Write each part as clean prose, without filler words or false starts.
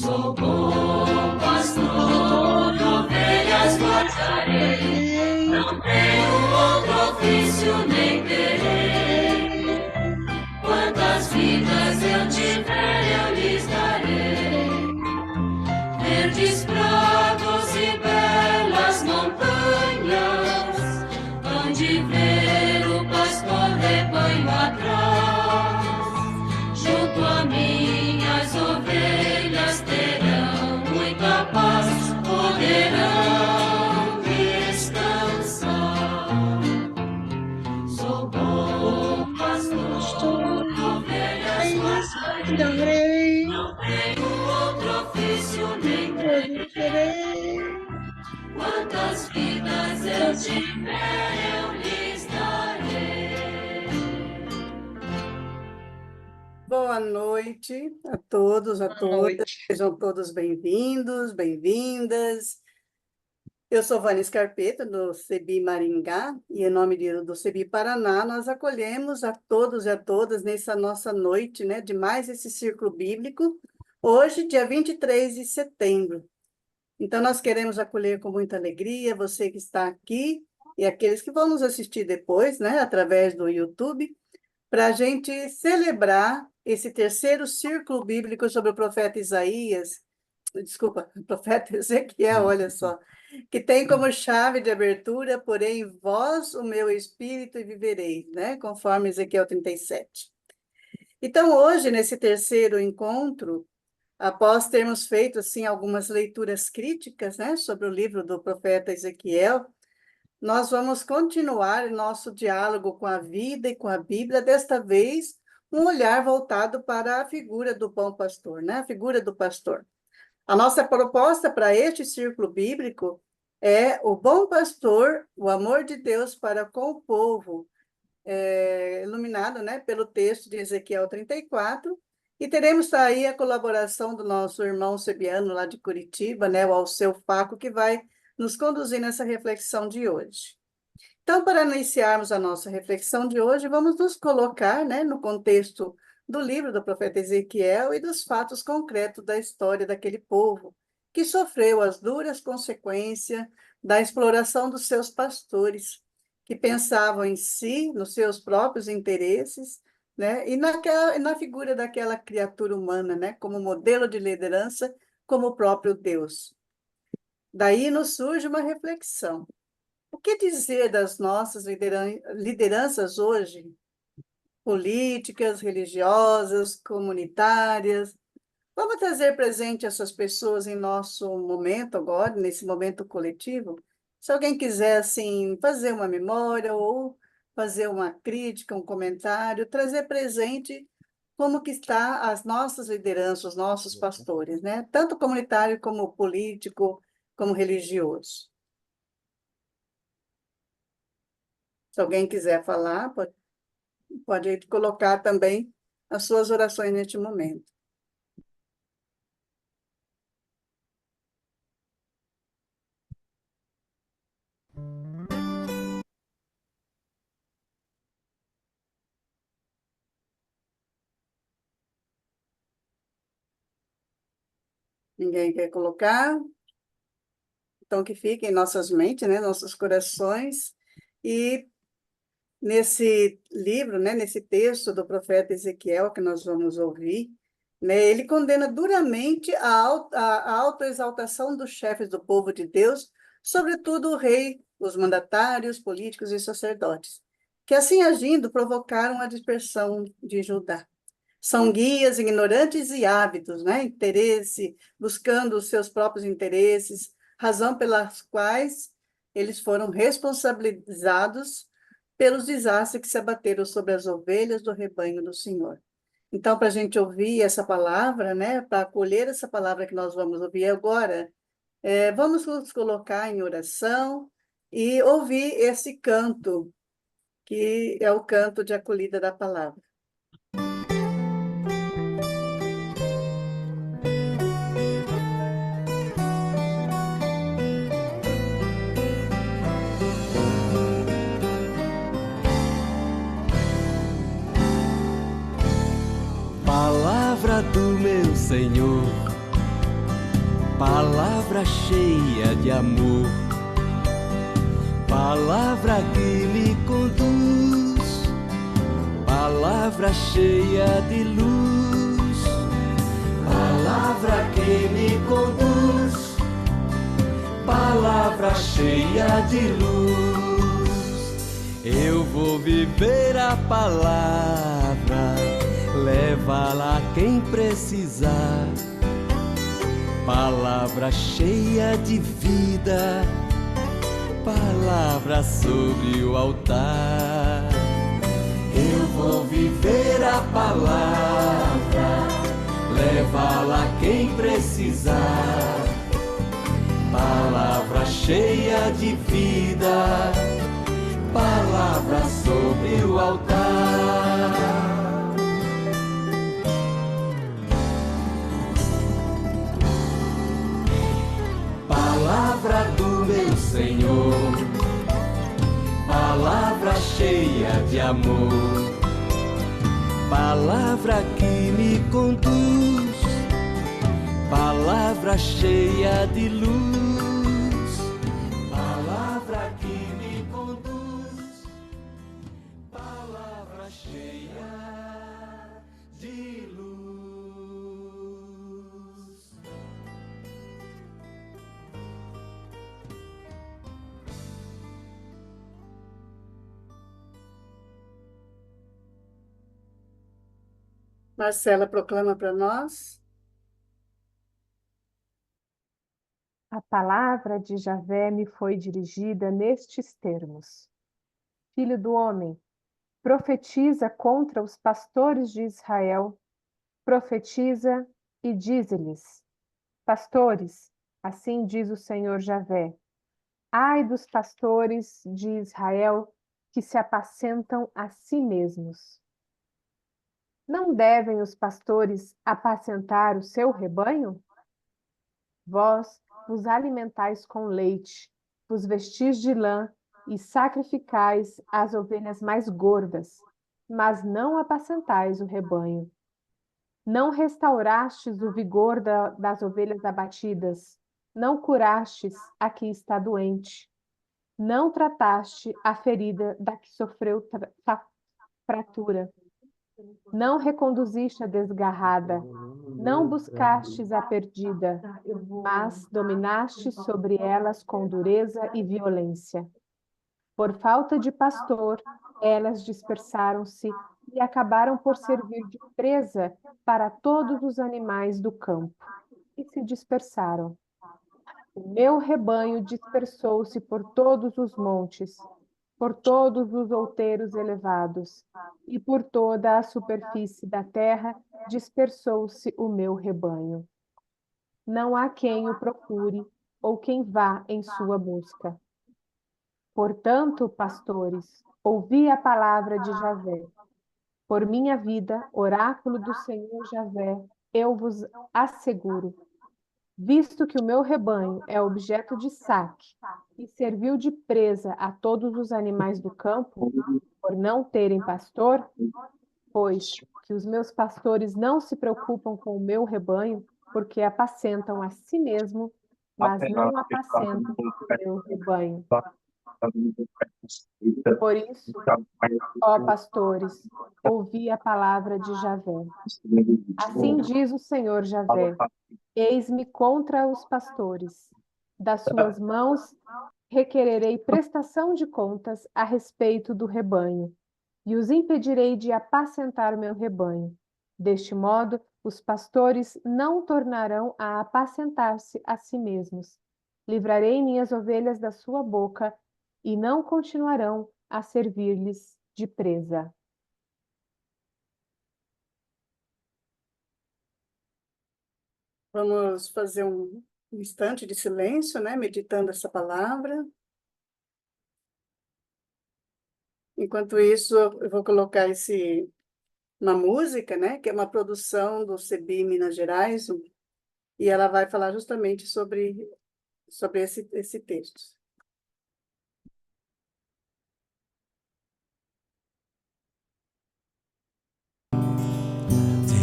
Sou bom pastor, ovelhas guardarei, não tenho outro ofício nem terei. Quantas vidas eu tiver, eu lhes darei. Verdes prados e belas montanhas, hão de ver o pastor rebanho atrás. Junto a mim as ovelhas terão muita paz, poderão descansar. Sou bom pastor, ovelhas guardarei, não tenho outro ofício nem terei. Quantas vidas eu tiver, eu lhes darei. Boa noite a todos, a Boa todas. noite. Sejam todos bem-vindos, bem-vindas. Eu sou Vânia Scarpeta, do CEBI Maringá, e em nome do CEBI Paraná, nós acolhemos a todos e a todas nessa nossa noite, né, de mais esse círculo bíblico, hoje, dia 23 de setembro. Então, nós queremos acolher com muita alegria você que está aqui e aqueles que vão nos assistir depois, né, através do YouTube, para a gente celebrar esse terceiro círculo bíblico sobre o profeta Isaías, desculpa, o profeta Ezequiel, olha só, que tem como chave de abertura, porém, vós, o meu espírito, e viverei, né? Conforme Ezequiel 37. Então, hoje, nesse terceiro encontro, após termos feito, assim, algumas leituras críticas, né, sobre o livro do profeta Ezequiel, nós vamos continuar nosso diálogo com a vida e com a Bíblia, desta vez, um olhar voltado para a figura do bom pastor, né? A figura do pastor. A nossa proposta para este círculo bíblico é o bom pastor, o amor de Deus para com o povo, iluminado, né, pelo texto de Ezequiel 34, e teremos aí a colaboração do nosso irmão Sebiano, lá de Curitiba, né, o Alceu Faco, que vai nos conduzir nessa reflexão de hoje. Então, para iniciarmos a nossa reflexão de hoje, vamos nos colocar, né, no contexto do livro do profeta Ezequiel e dos fatos concretos da história daquele povo que sofreu as duras consequências da exploração dos seus pastores, que pensavam em si, nos seus próprios interesses, né, e na figura daquela criatura humana, né, como modelo de liderança, como o próprio Deus. Daí nos surge uma reflexão. O que dizer das nossas lideranças hoje? Políticas, religiosas, comunitárias. Vamos trazer presente essas pessoas em nosso momento agora, nesse momento coletivo? Se alguém quiser, assim, fazer uma memória ou fazer uma crítica, um comentário, trazer presente como que está as nossas lideranças, os nossos pastores, né? Tanto comunitário como político, como religioso. Se alguém quiser falar, pode colocar também as suas orações neste momento. Ninguém quer colocar? Então, que fique em nossas mentes, né, nossos corações. E nesse livro, né, nesse texto do profeta Ezequiel, que nós vamos ouvir, né, ele condena duramente a autoexaltação dos chefes do povo de Deus, sobretudo o rei, os mandatários, políticos e sacerdotes, que assim agindo provocaram a dispersão de Judá. São guias ignorantes e ávidos, né? Interesse, buscando os seus próprios interesses, razão pelas quais eles foram responsabilizados pelos desastres que se abateram sobre as ovelhas do rebanho do Senhor. Então, para a gente ouvir essa palavra, né? Para acolher essa palavra que nós vamos ouvir agora, vamos nos colocar em oração e ouvir esse canto, que é o canto de acolhida da palavra. Palavra do meu Senhor, palavra cheia de amor, palavra que me conduz, palavra cheia de luz, palavra que me conduz, palavra cheia de luz. Eu vou viver a palavra, leva-la quem precisar. Palavra cheia de vida, palavra sobre o altar. Eu vou viver a palavra, leva-la quem precisar. Palavra cheia de vida, palavra sobre o altar. Palavra do meu Senhor, palavra cheia de amor, palavra que me conduz, palavra cheia de luz, palavra que me conduz, palavra cheia de luz. Marcela proclama para nós. A palavra de Javé me foi dirigida nestes termos: Filho do homem, profetiza contra os pastores de Israel, profetiza e dize-lhes: Pastores, assim diz o Senhor Javé, ai dos pastores de Israel que se apacentam a si mesmos. Não devem os pastores apacentar o seu rebanho? Vós vos alimentais com leite, vos vestis de lã e sacrificais as ovelhas mais gordas, mas não apacentais o rebanho. Não restaurastes o vigor das ovelhas abatidas, não curastes a que está doente, não trataste a ferida da que sofreu fratura, não reconduziste a desgarrada, não buscastes a perdida, mas dominaste sobre elas com dureza e violência. Por falta de pastor, elas dispersaram-se e acabaram por servir de presa para todos os animais do campo, e se dispersaram. O meu rebanho dispersou-se por todos os montes, por todos os outeiros elevados, e por toda a superfície da terra dispersou-se o meu rebanho. Não há quem o procure ou quem vá em sua busca. Portanto, pastores, ouvi a palavra de Javé. Por minha vida, oráculo do Senhor Javé, eu vos asseguro, visto que o meu rebanho é objeto de saque e serviu de presa a todos os animais do campo, por não terem pastor, pois que os meus pastores não se preocupam com o meu rebanho, porque apacentam a si mesmo, mas não apacentam o meu rebanho. Por isso, ó pastores, ouvi a palavra de Javé. Assim diz o Senhor Javé: eis-me contra os pastores. Das suas mãos requererei prestação de contas a respeito do rebanho, e os impedirei de apacentar o meu rebanho. Deste modo, os pastores não tornarão a apacentar-se a si mesmos. Livrarei minhas ovelhas da sua boca, e não continuarão a servir-lhes de presa. Vamos fazer um instante de silêncio, né? Meditando essa palavra. Enquanto isso, eu vou colocar uma música, né? Que é uma produção do CEBI Minas Gerais, e ela vai falar justamente sobre esse texto.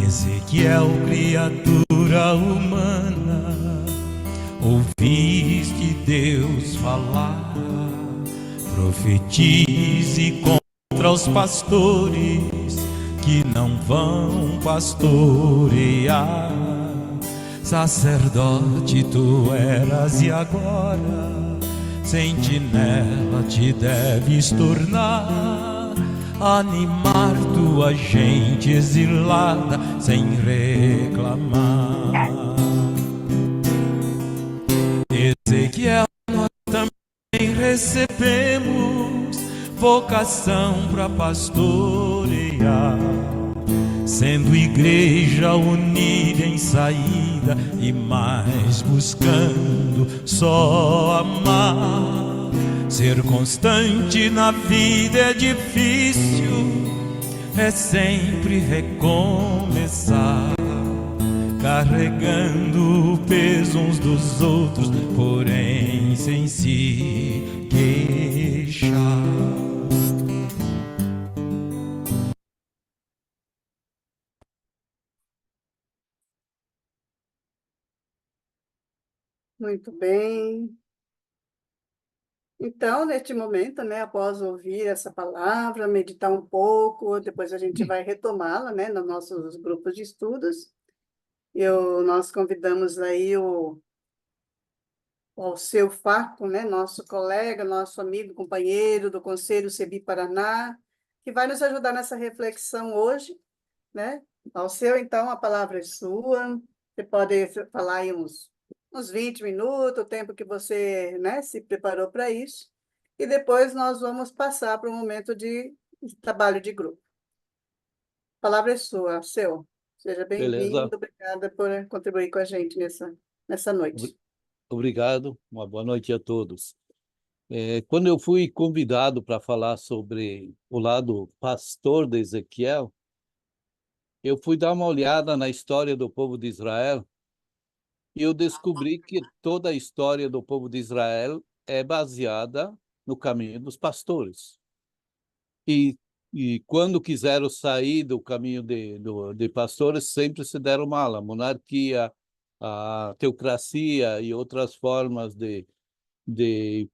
Ezequiel, criatura humana, Profetize contra os pastores que não vão pastorear. Sacerdote tu eras e agora sentinela te deves tornar, animar tua gente exilada sem reclamar. Ezequiel, nós também recebemos vocação para pastorear, sendo igreja unida em saída e mais buscando só amar. Ser constante na vida é difícil, é sempre recomeçar, carregando o peso uns dos outros, porém sem se queixar. Muito bem. Então, neste momento, né, após ouvir essa palavra, meditar um pouco, depois a gente vai retomá-la, né, nos nossos grupos de estudos. Nós convidamos aí o Alceu Farco, né, nosso colega, nosso amigo, companheiro do Conselho CEBI Paraná, que vai nos ajudar nessa reflexão hoje, né? Alceu, então, a palavra é sua. Você pode falar aí uns 20 minutos, o tempo que você, né, se preparou para isso, e depois nós vamos passar para um momento de trabalho de grupo. A palavra é sua, Alceu. Seja Beleza, bem-vindo, obrigada por contribuir com a gente nessa noite. obrigado. Uma boa noite a todos. Quando eu fui convidado para falar sobre o lado pastor de Ezequiel, eu fui dar uma olhada na história do povo de Israel e eu descobri que toda a história do povo de Israel é baseada no caminho dos pastores. E quando quiseram sair do caminho de pastores, sempre se deram mal. A monarquia, a teocracia e outras formas de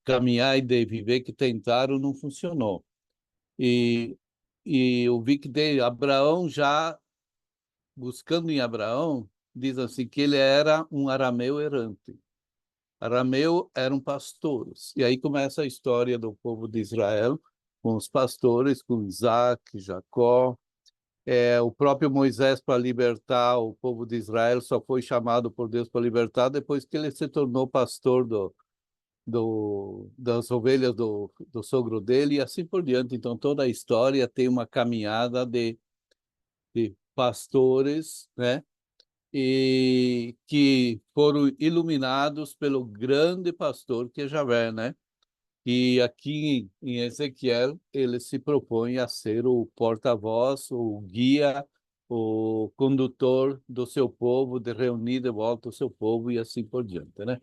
caminhar e de viver que tentaram, não funcionou. E eu vi que Abraão, já buscando em Abraão, diz assim que ele era um arameu errante. Arameu eram pastores. E aí começa a história do povo de Israel, com os pastores, com Isaac, Jacó. O próprio Moisés, para libertar o povo de Israel, só foi chamado por Deus para libertar depois que ele se tornou pastor das ovelhas do sogro dele e assim por diante. Então, toda a história tem uma caminhada de pastores, né? E que foram iluminados pelo grande pastor que é Javé, né? E aqui em Ezequiel, ele se propõe a ser o porta-voz, o guia, o condutor do seu povo, de reunir de volta o seu povo e assim por diante, né?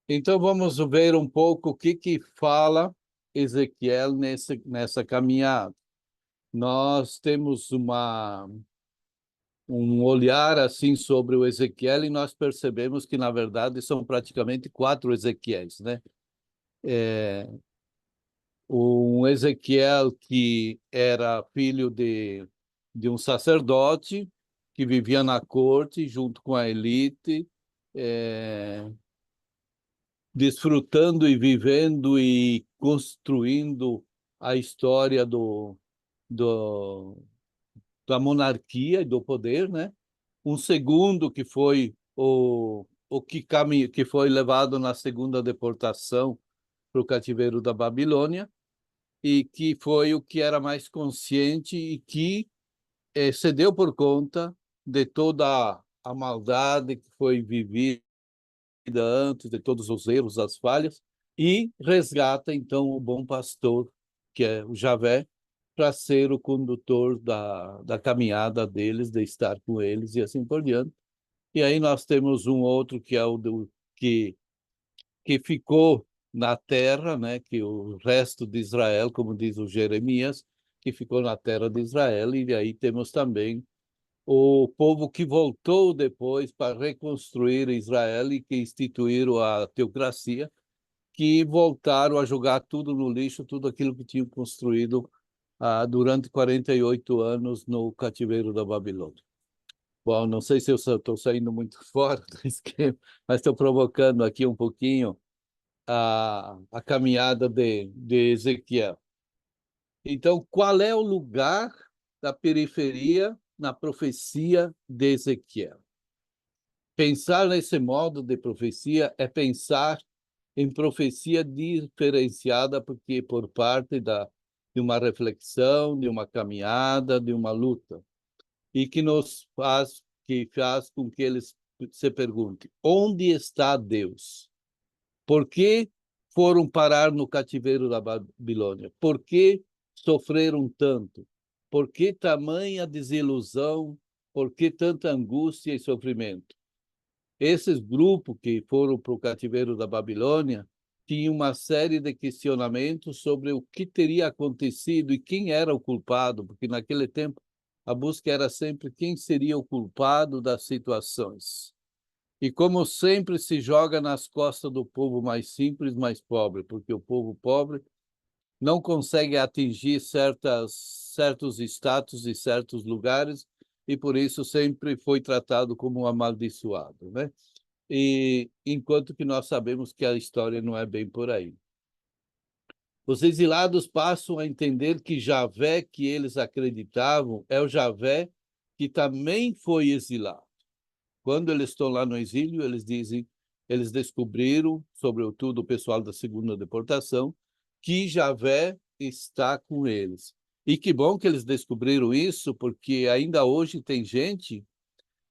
Então, vamos ver um pouco o que fala Ezequiel nessa caminhada. Nós temos um olhar assim sobre o Ezequiel e nós percebemos que, na verdade, são praticamente 4 Ezequiéis, né? Um Ezequiel que era filho de um sacerdote que vivia na corte junto com a elite, desfrutando e vivendo e construindo a história da monarquia e do poder, né? Um segundo que foi que foi levado na segunda deportação para o cativeiro da Babilônia e que foi o que era mais consciente e que cedeu por conta de toda a maldade que foi vivida antes, de todos os erros, as falhas, e resgata, então, o bom pastor, que é o Javé, para ser o condutor da caminhada deles, de estar com eles e assim por diante. E aí nós temos um outro que é o que ficou na terra, né, que o resto de Israel, como diz o Jeremias, que ficou na terra de Israel, e aí temos também o povo que voltou depois para reconstruir Israel e que instituíram a teocracia, que voltaram a jogar tudo no lixo, tudo aquilo que tinham construído durante 48 anos no cativeiro da Babilônia. Bom, não sei se eu estou saindo muito fora do esquema, mas estou provocando aqui um pouquinho a caminhada de Ezequiel. Então, qual é o lugar da periferia na profecia de Ezequiel? Pensar nesse modo de profecia é pensar em profecia diferenciada, porque por parte de uma reflexão, de uma caminhada, de uma luta, e que faz com que eles se perguntem: onde está Deus? Por que foram parar no cativeiro da Babilônia? Por que sofreram tanto? Por que tamanha desilusão? Por que tanta angústia e sofrimento? Esses grupos que foram para o cativeiro da Babilônia tinham uma série de questionamentos sobre o que teria acontecido e quem era o culpado, porque naquele tempo a busca era sempre quem seria o culpado das situações. E como sempre se joga nas costas do povo mais simples, mais pobre, porque o povo pobre não consegue atingir certos status e certos lugares, e por isso sempre foi tratado como um amaldiçoado, né? E enquanto que nós sabemos que a história não é bem por aí. Os exilados passam a entender que Javé que eles acreditavam é o Javé que também foi exilado. Quando eles estão lá no exílio, eles dizem, eles descobriram, sobretudo o pessoal da segunda deportação, que Javé está com eles. E que bom que eles descobriram isso, porque ainda hoje tem gente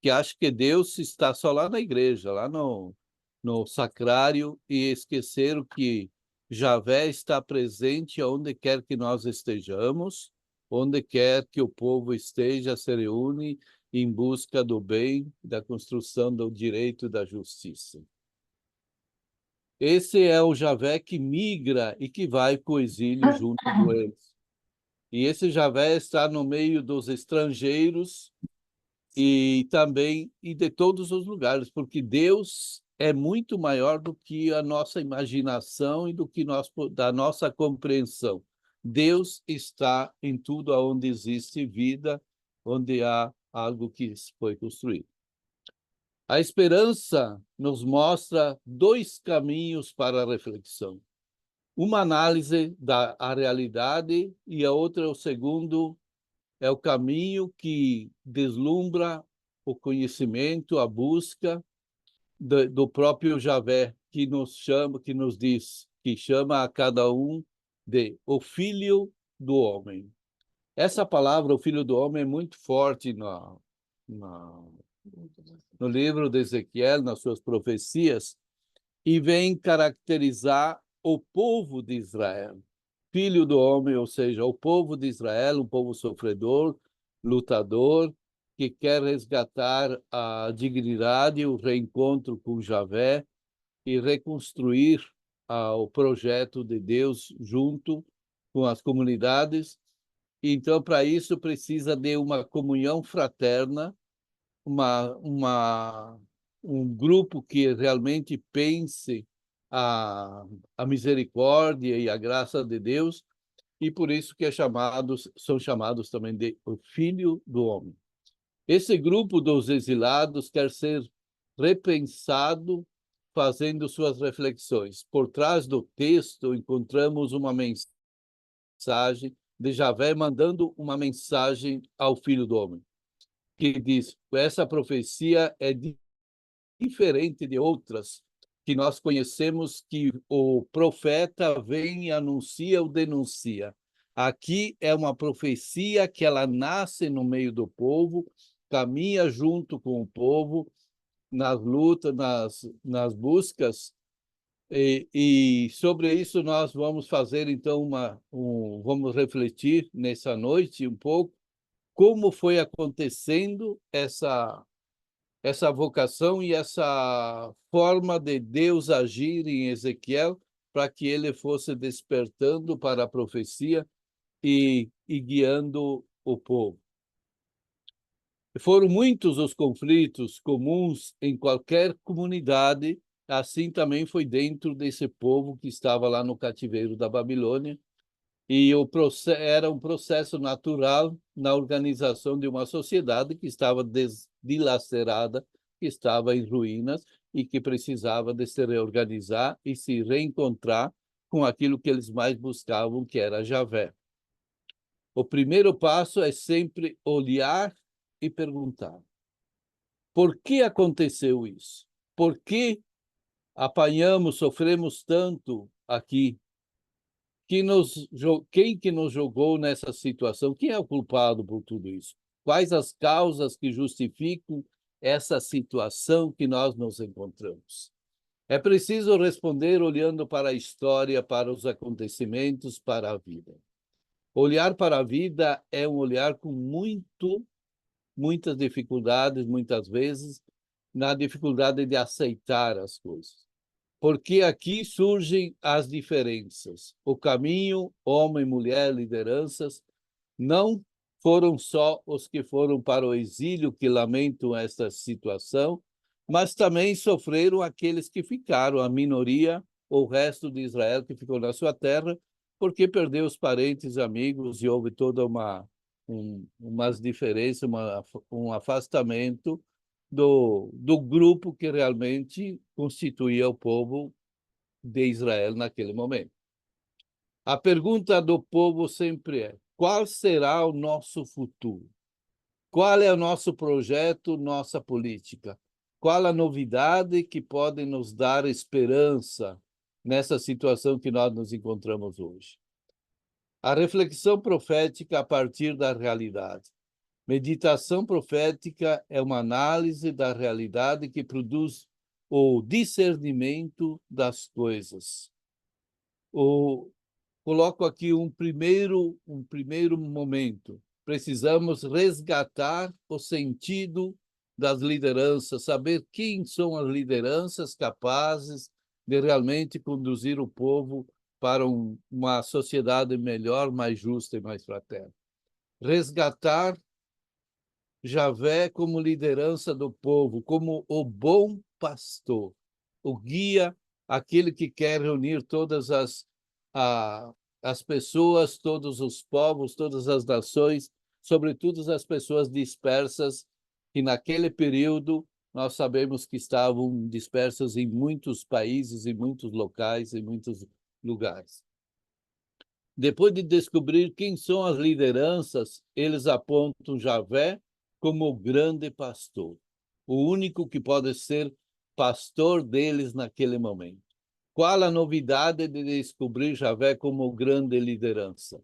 que acha que Deus está só lá na igreja, lá no sacrário, e esqueceram que Javé está presente onde quer que nós estejamos, onde quer que o povo esteja, se reúne em busca do bem, da construção do direito e da justiça. Esse é o Javé que migra e que vai para o exílio junto com eles. E esse Javé está no meio dos estrangeiros e também de todos os lugares, porque Deus é muito maior do que a nossa imaginação e da nossa compreensão. Deus está em tudo onde existe vida, onde há algo que foi construído. A esperança nos mostra dois caminhos para a reflexão. Uma análise da realidade e a outra, o segundo, é o caminho que deslumbra o conhecimento, a busca do próprio Javé, que nos chama, que nos diz, que chama a cada um de o Filho do Homem. Essa palavra, o Filho do Homem, é muito forte no livro de Ezequiel, nas suas profecias, e vem caracterizar o povo de Israel. Filho do homem, ou seja, o povo de Israel, um povo sofredor, lutador, que quer resgatar a dignidade, o reencontro com Javé e reconstruir o projeto de Deus junto com as comunidades. Então, para isso, precisa de uma comunhão fraterna, um grupo que realmente pense a misericórdia e a graça de Deus, e por isso que são chamados também de o Filho do Homem. Esse grupo dos exilados quer ser repensado, fazendo suas reflexões. Por trás do texto, encontramos uma mensagem de Javé mandando uma mensagem ao Filho do Homem, que diz: essa profecia é diferente de outras que nós conhecemos, que o profeta vem e anuncia ou denuncia. Aqui é uma profecia que ela nasce no meio do povo, caminha junto com o povo, nas lutas, nas buscas, e sobre isso nós vamos fazer, então, vamos refletir nessa noite um pouco como foi acontecendo essa vocação e essa forma de Deus agir em Ezequiel para que ele fosse despertando para a profecia e guiando o povo. Foram muitos os conflitos comuns em qualquer comunidade assim também foi dentro desse povo que estava lá no cativeiro da Babilônia, e era um processo natural na organização de uma sociedade que estava dilacerada, que estava em ruínas e que precisava de se reorganizar e se reencontrar com aquilo que eles mais buscavam, que era Javé. O primeiro passo é sempre olhar e perguntar: por que aconteceu isso? Por que apanhamos, sofremos tanto aqui? Quem que nos jogou nessa situação? Quem é o culpado por tudo isso? Quais as causas que justificam essa situação que nós nos encontramos? É preciso responder olhando para a história, para os acontecimentos, para a vida. Olhar para a vida é um olhar com muitas dificuldades, muitas vezes, na dificuldade de aceitar as coisas. Porque aqui surgem as diferenças. O caminho, homem, mulher, lideranças, não foram só os que foram para o exílio que lamentam esta situação, mas também sofreram aqueles que ficaram, a minoria, o resto de Israel que ficou na sua terra, porque perdeu os parentes, amigos, e houve toda umas diferenças, um afastamento do grupo que realmente constituía o povo de Israel naquele momento. A pergunta do povo sempre é: qual será o nosso futuro? Qual é o nosso projeto, nossa política? Qual a novidade que pode nos dar esperança nessa situação que nós nos encontramos hoje? A reflexão profética a partir da realidade. Meditação profética é uma análise da realidade que produz o discernimento das coisas. Coloco aqui um primeiro momento. Precisamos resgatar o sentido das lideranças, saber quem são as lideranças capazes de realmente conduzir o povo para uma sociedade melhor, mais justa e mais fraterna. Resgatar Javé como liderança do povo, como o bom pastor, o guia, aquele que quer reunir todas as pessoas, todos os povos, todas as nações, sobretudo as pessoas dispersas, que naquele período nós sabemos que estavam dispersas em muitos países, em muitos locais, em muitos lugares. Depois de descobrir quem são as lideranças, eles apontam Javé como o grande pastor, o único que pode ser pastor deles naquele momento. Qual a novidade de descobrir Javé como grande liderança?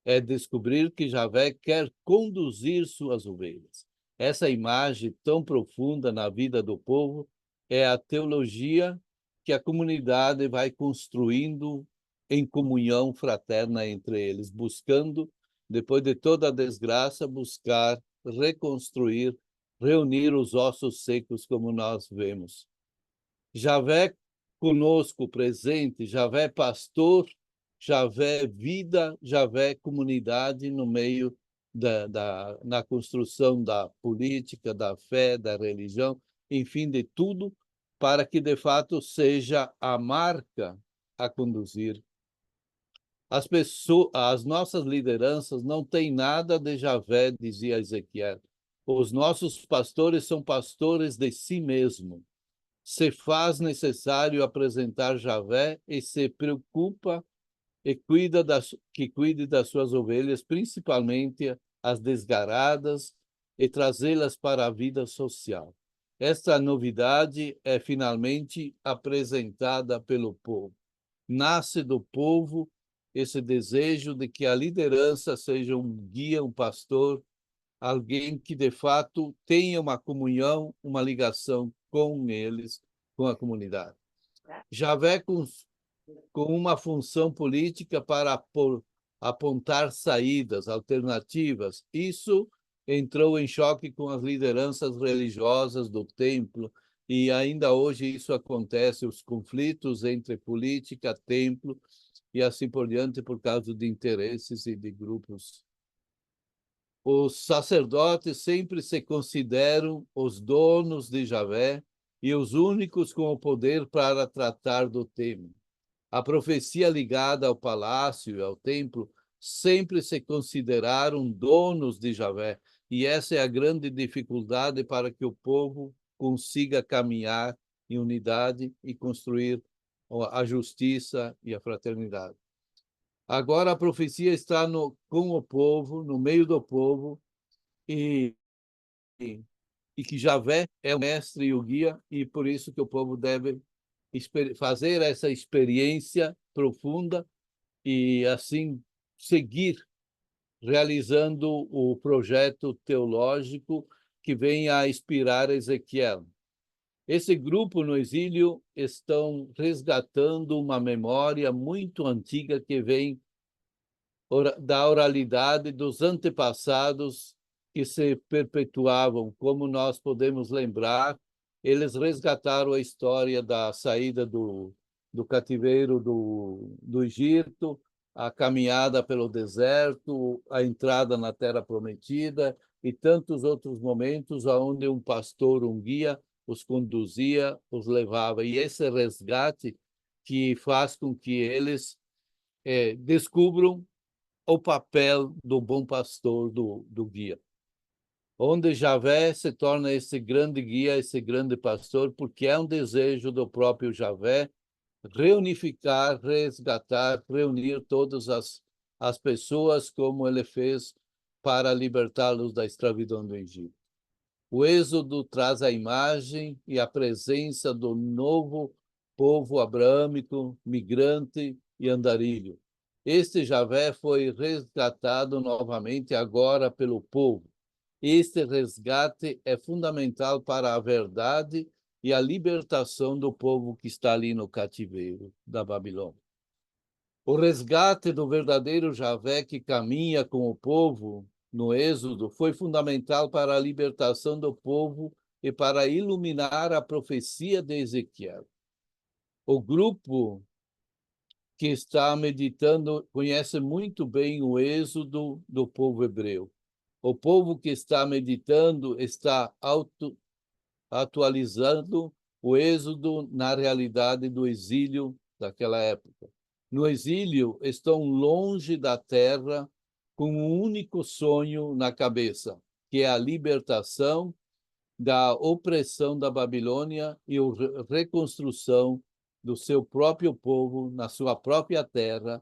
É descobrir que Javé quer conduzir suas ovelhas. Essa imagem tão profunda na vida do povo é a teologia que a comunidade vai construindo em comunhão fraterna entre eles, buscando, depois de toda a desgraça, buscar reconstruir, reunir os ossos secos, como nós vemos. Javé conosco presente, Javé pastor, Javé vida, Javé comunidade no meio na construção da política, da fé, da religião, enfim, de tudo, para que de fato seja a marca a conduzir. As nossas lideranças não têm nada de Javé, dizia Ezequiel. Os nossos pastores são pastores de si mesmo. Se faz necessário apresentar Javé e se preocupa e que cuide das suas ovelhas, principalmente as desgaradas, e trazê-las para a vida social. Esta novidade é finalmente apresentada pelo povo. Nasce do povo esse desejo de que a liderança seja um guia, um pastor, alguém que de fato tenha uma comunhão, uma ligação com eles, com a comunidade. Javé com uma função política para apontar saídas, alternativas. Isso entrou em choque com as lideranças religiosas do templo, e ainda hoje isso acontece, os conflitos entre política, templo e assim por diante, por causa de interesses e de grupos. Os sacerdotes sempre se consideram os donos de Javé e os únicos com o poder para tratar do tema. A profecia ligada ao palácio e ao templo sempre se consideraram donos de Javé, e essa é a grande dificuldade para que o povo consiga caminhar em unidade e construir a justiça e a fraternidade. Agora a profecia está com o povo, no meio do povo, e que Javé é o mestre e o guia, e por isso que o povo deve fazer essa experiência profunda e assim seguir realizando o projeto teológico que vem a inspirar Ezequiel. Esse grupo no exílio estão resgatando uma memória muito antiga que vem da oralidade dos antepassados que se perpetuavam. Como nós podemos lembrar, eles resgataram a história da saída do cativeiro do Egito, a caminhada pelo deserto, a entrada na Terra Prometida e tantos outros momentos onde um pastor, um guia, os conduzia, os levava. E esse resgate que faz com que eles descubram o papel do bom pastor, do guia. Onde Javé se torna esse grande guia, esse grande pastor, porque é um desejo do próprio Javé reunificar, resgatar, reunir todas as pessoas como ele fez para libertá-los da escravidão do Egito. O Êxodo traz a imagem e a presença do novo povo abrâmico, migrante e andarilho. Este Javé foi resgatado novamente agora pelo povo. Este resgate é fundamental para a verdade e a libertação do povo que está ali no cativeiro da Babilônia. O resgate do verdadeiro Javé que caminha com o povo no Êxodo foi fundamental para a libertação do povo e para iluminar a profecia de Ezequiel. O grupo que está meditando conhece muito bem o Êxodo do povo hebreu. O povo que está meditando está atualizando o Êxodo na realidade do exílio daquela época. No exílio, estão longe da terra com um único sonho na cabeça, que é a libertação da opressão da Babilônia e a reconstrução do seu próprio povo na sua própria terra,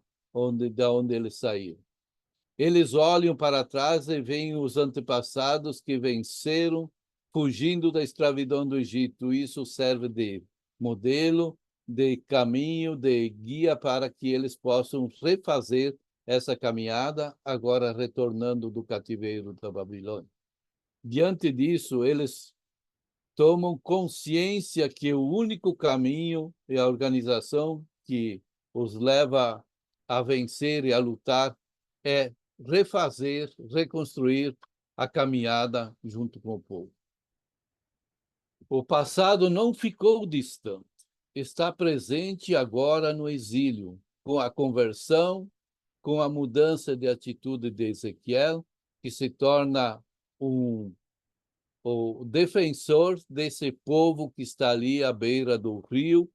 da onde eles saíram. Eles olham para trás e veem os antepassados que venceram, fugindo da escravidão do Egito. Isso serve de modelo, de caminho, de guia para que eles possam refazer essa caminhada, agora retornando do cativeiro da Babilônia. Diante disso, eles tomam consciência que o único caminho e a organização que os leva a vencer e a lutar é refazer, reconstruir a caminhada junto com o povo. O passado não ficou distante, está presente agora no exílio, com a conversão, com a mudança de atitude de Ezequiel, que se torna o defensor desse povo que está ali à beira do rio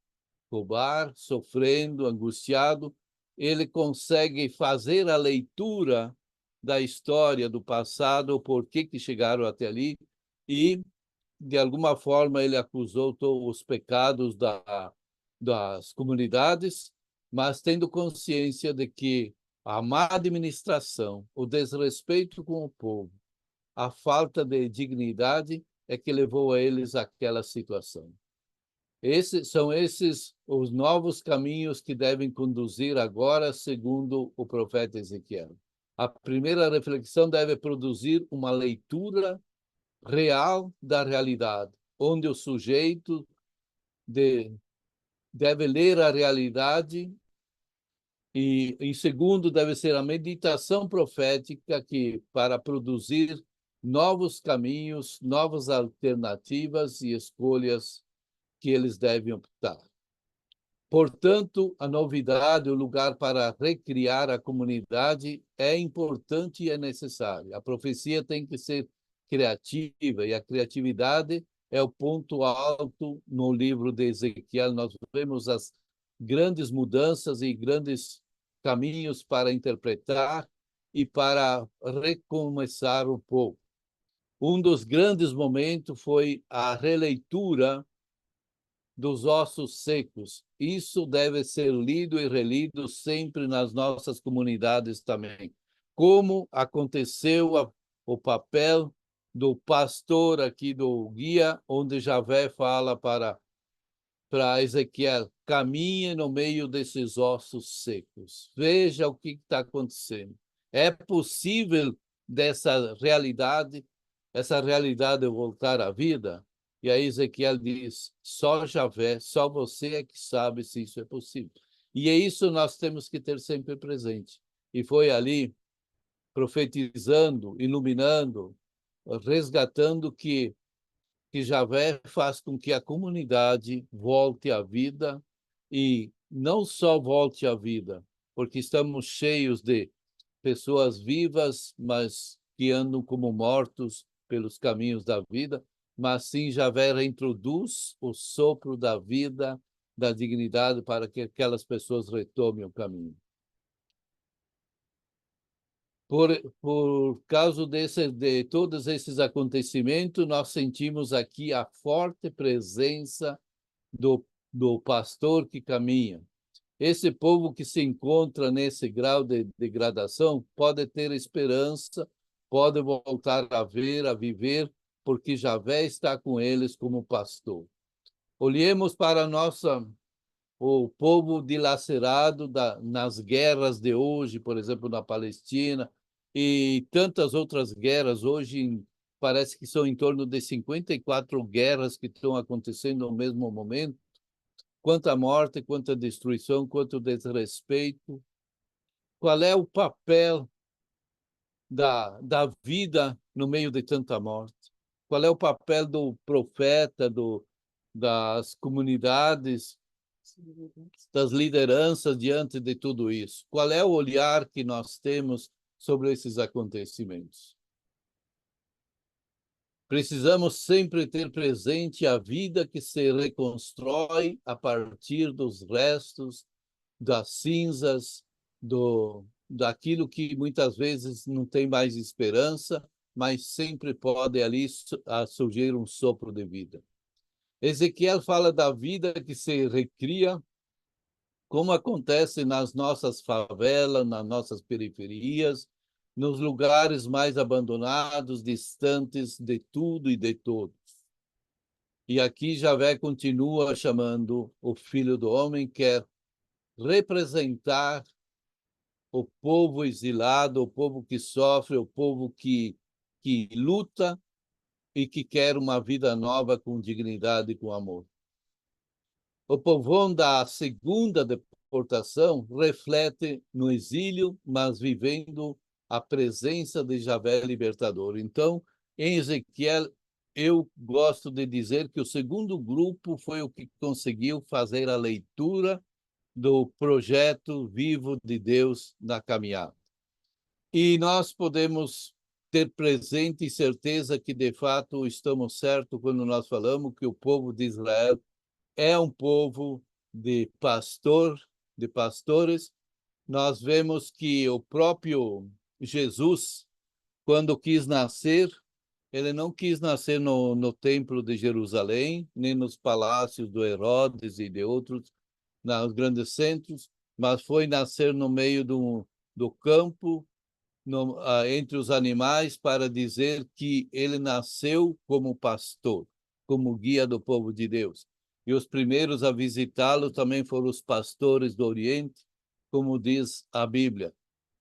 Cobar, sofrendo, angustiado. Ele consegue fazer a leitura da história do passado, o porquê que chegaram até ali, e, de alguma forma, ele acusou os pecados das comunidades, mas tendo consciência de que a má administração, o desrespeito com o povo, a falta de dignidade é que levou a eles àquela situação. São esses os novos caminhos que devem conduzir agora, segundo o profeta Ezequiel. A primeira reflexão deve produzir uma leitura real da realidade, onde o sujeito deve ler a realidade e, em segundo, deve ser a meditação profética para produzir novos caminhos, novas alternativas e escolhas que eles devem optar. Portanto, a novidade, o lugar para recriar a comunidade é importante e é necessário. A profecia tem que ser criativa, e a criatividade é o ponto alto no livro de Ezequiel. Nós vemos as grandes mudanças e grandes caminhos para interpretar e para recomeçar o povo. Um dos grandes momentos foi a releitura dos ossos secos. Isso deve ser lido e relido sempre nas nossas comunidades também. Como aconteceu o papel do pastor aqui do guia, onde Javé fala para Ezequiel: caminhe no meio desses ossos secos. Veja o que está acontecendo. É possível essa realidade voltar à vida? E aí Ezequiel diz: só Javé, só você é que sabe se isso é possível. E é isso nós temos que ter sempre presente. E foi ali, profetizando, iluminando, resgatando que Javé faz com que a comunidade volte à vida, e não só volte à vida, porque estamos cheios de pessoas vivas, mas que andam como mortos pelos caminhos da vida, mas sim Javé reintroduz o sopro da vida, da dignidade, para que aquelas pessoas retomem o caminho. Por causa de todos esses acontecimentos, nós sentimos aqui a forte presença do pastor que caminha. Esse povo que se encontra nesse grau de degradação pode ter esperança, pode voltar a ver, a viver, porque Javé está com eles como pastor. Olhemos para o povo dilacerado nas guerras de hoje, por exemplo, na Palestina, e tantas outras guerras. Hoje parece que são em torno de 54 guerras que estão acontecendo no mesmo momento. Quanta morte, quanta destruição, quanto desrespeito. Qual é o papel da vida no meio de tanta morte? Qual é o papel do profeta, das comunidades, das lideranças diante de tudo isso? Qual é o olhar que nós temos sobre esses acontecimentos? Precisamos sempre ter presente a vida que se reconstrói a partir dos restos, das cinzas, daquilo que muitas vezes não tem mais esperança, mas sempre pode ali surgir um sopro de vida. Ezequiel fala da vida que se recria, como acontece nas nossas favelas, nas nossas periferias, nos lugares mais abandonados, distantes de tudo e de todos. E aqui Javé continua chamando o Filho do Homem, quer representar o povo exilado, o povo que sofre, o povo que luta e que quer uma vida nova com dignidade e com amor. O povão da segunda deportação reflete no exílio, mas vivendo a presença de Javé libertador. Então, em Ezequiel, eu gosto de dizer que o segundo grupo foi o que conseguiu fazer a leitura do projeto vivo de Deus na caminhada. E nós podemos ter presente e certeza que, de fato, estamos certos quando nós falamos que o povo de Israel é um povo de pastores. Nós vemos que o próprio Jesus, quando quis nascer, ele não quis nascer no templo de Jerusalém, nem nos palácios do Herodes e de outros, nos grandes centros, mas foi nascer no meio do campo, entre os animais, para dizer que ele nasceu como pastor, como guia do povo de Deus. E os primeiros a visitá-lo também foram os pastores do Oriente, como diz a Bíblia.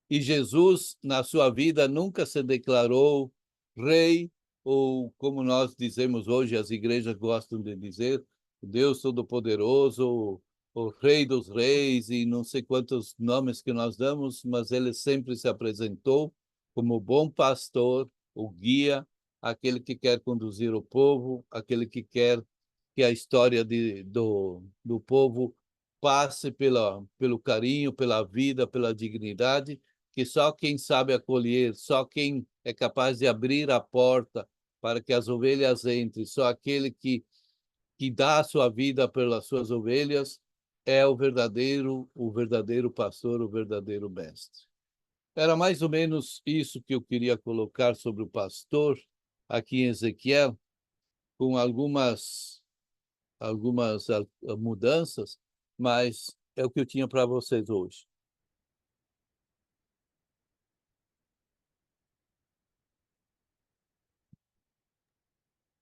E Jesus, na sua vida, nunca se declarou rei, ou como nós dizemos hoje, as igrejas gostam de dizer, Deus Todo-Poderoso, o Rei dos Reis, e não sei quantos nomes que nós damos, mas ele sempre se apresentou como bom pastor, o guia, aquele que quer conduzir o povo, aquele que quer que a história do povo passe pelo carinho, pela vida, pela dignidade, que só quem sabe acolher, só quem é capaz de abrir a porta para que as ovelhas entrem. Só aquele que dá a sua vida pelas suas ovelhas é o verdadeiro pastor, o verdadeiro mestre. Era mais ou menos isso que eu queria colocar sobre o pastor aqui em Ezequiel, com algumas mudanças, mas é o que eu tinha para vocês hoje.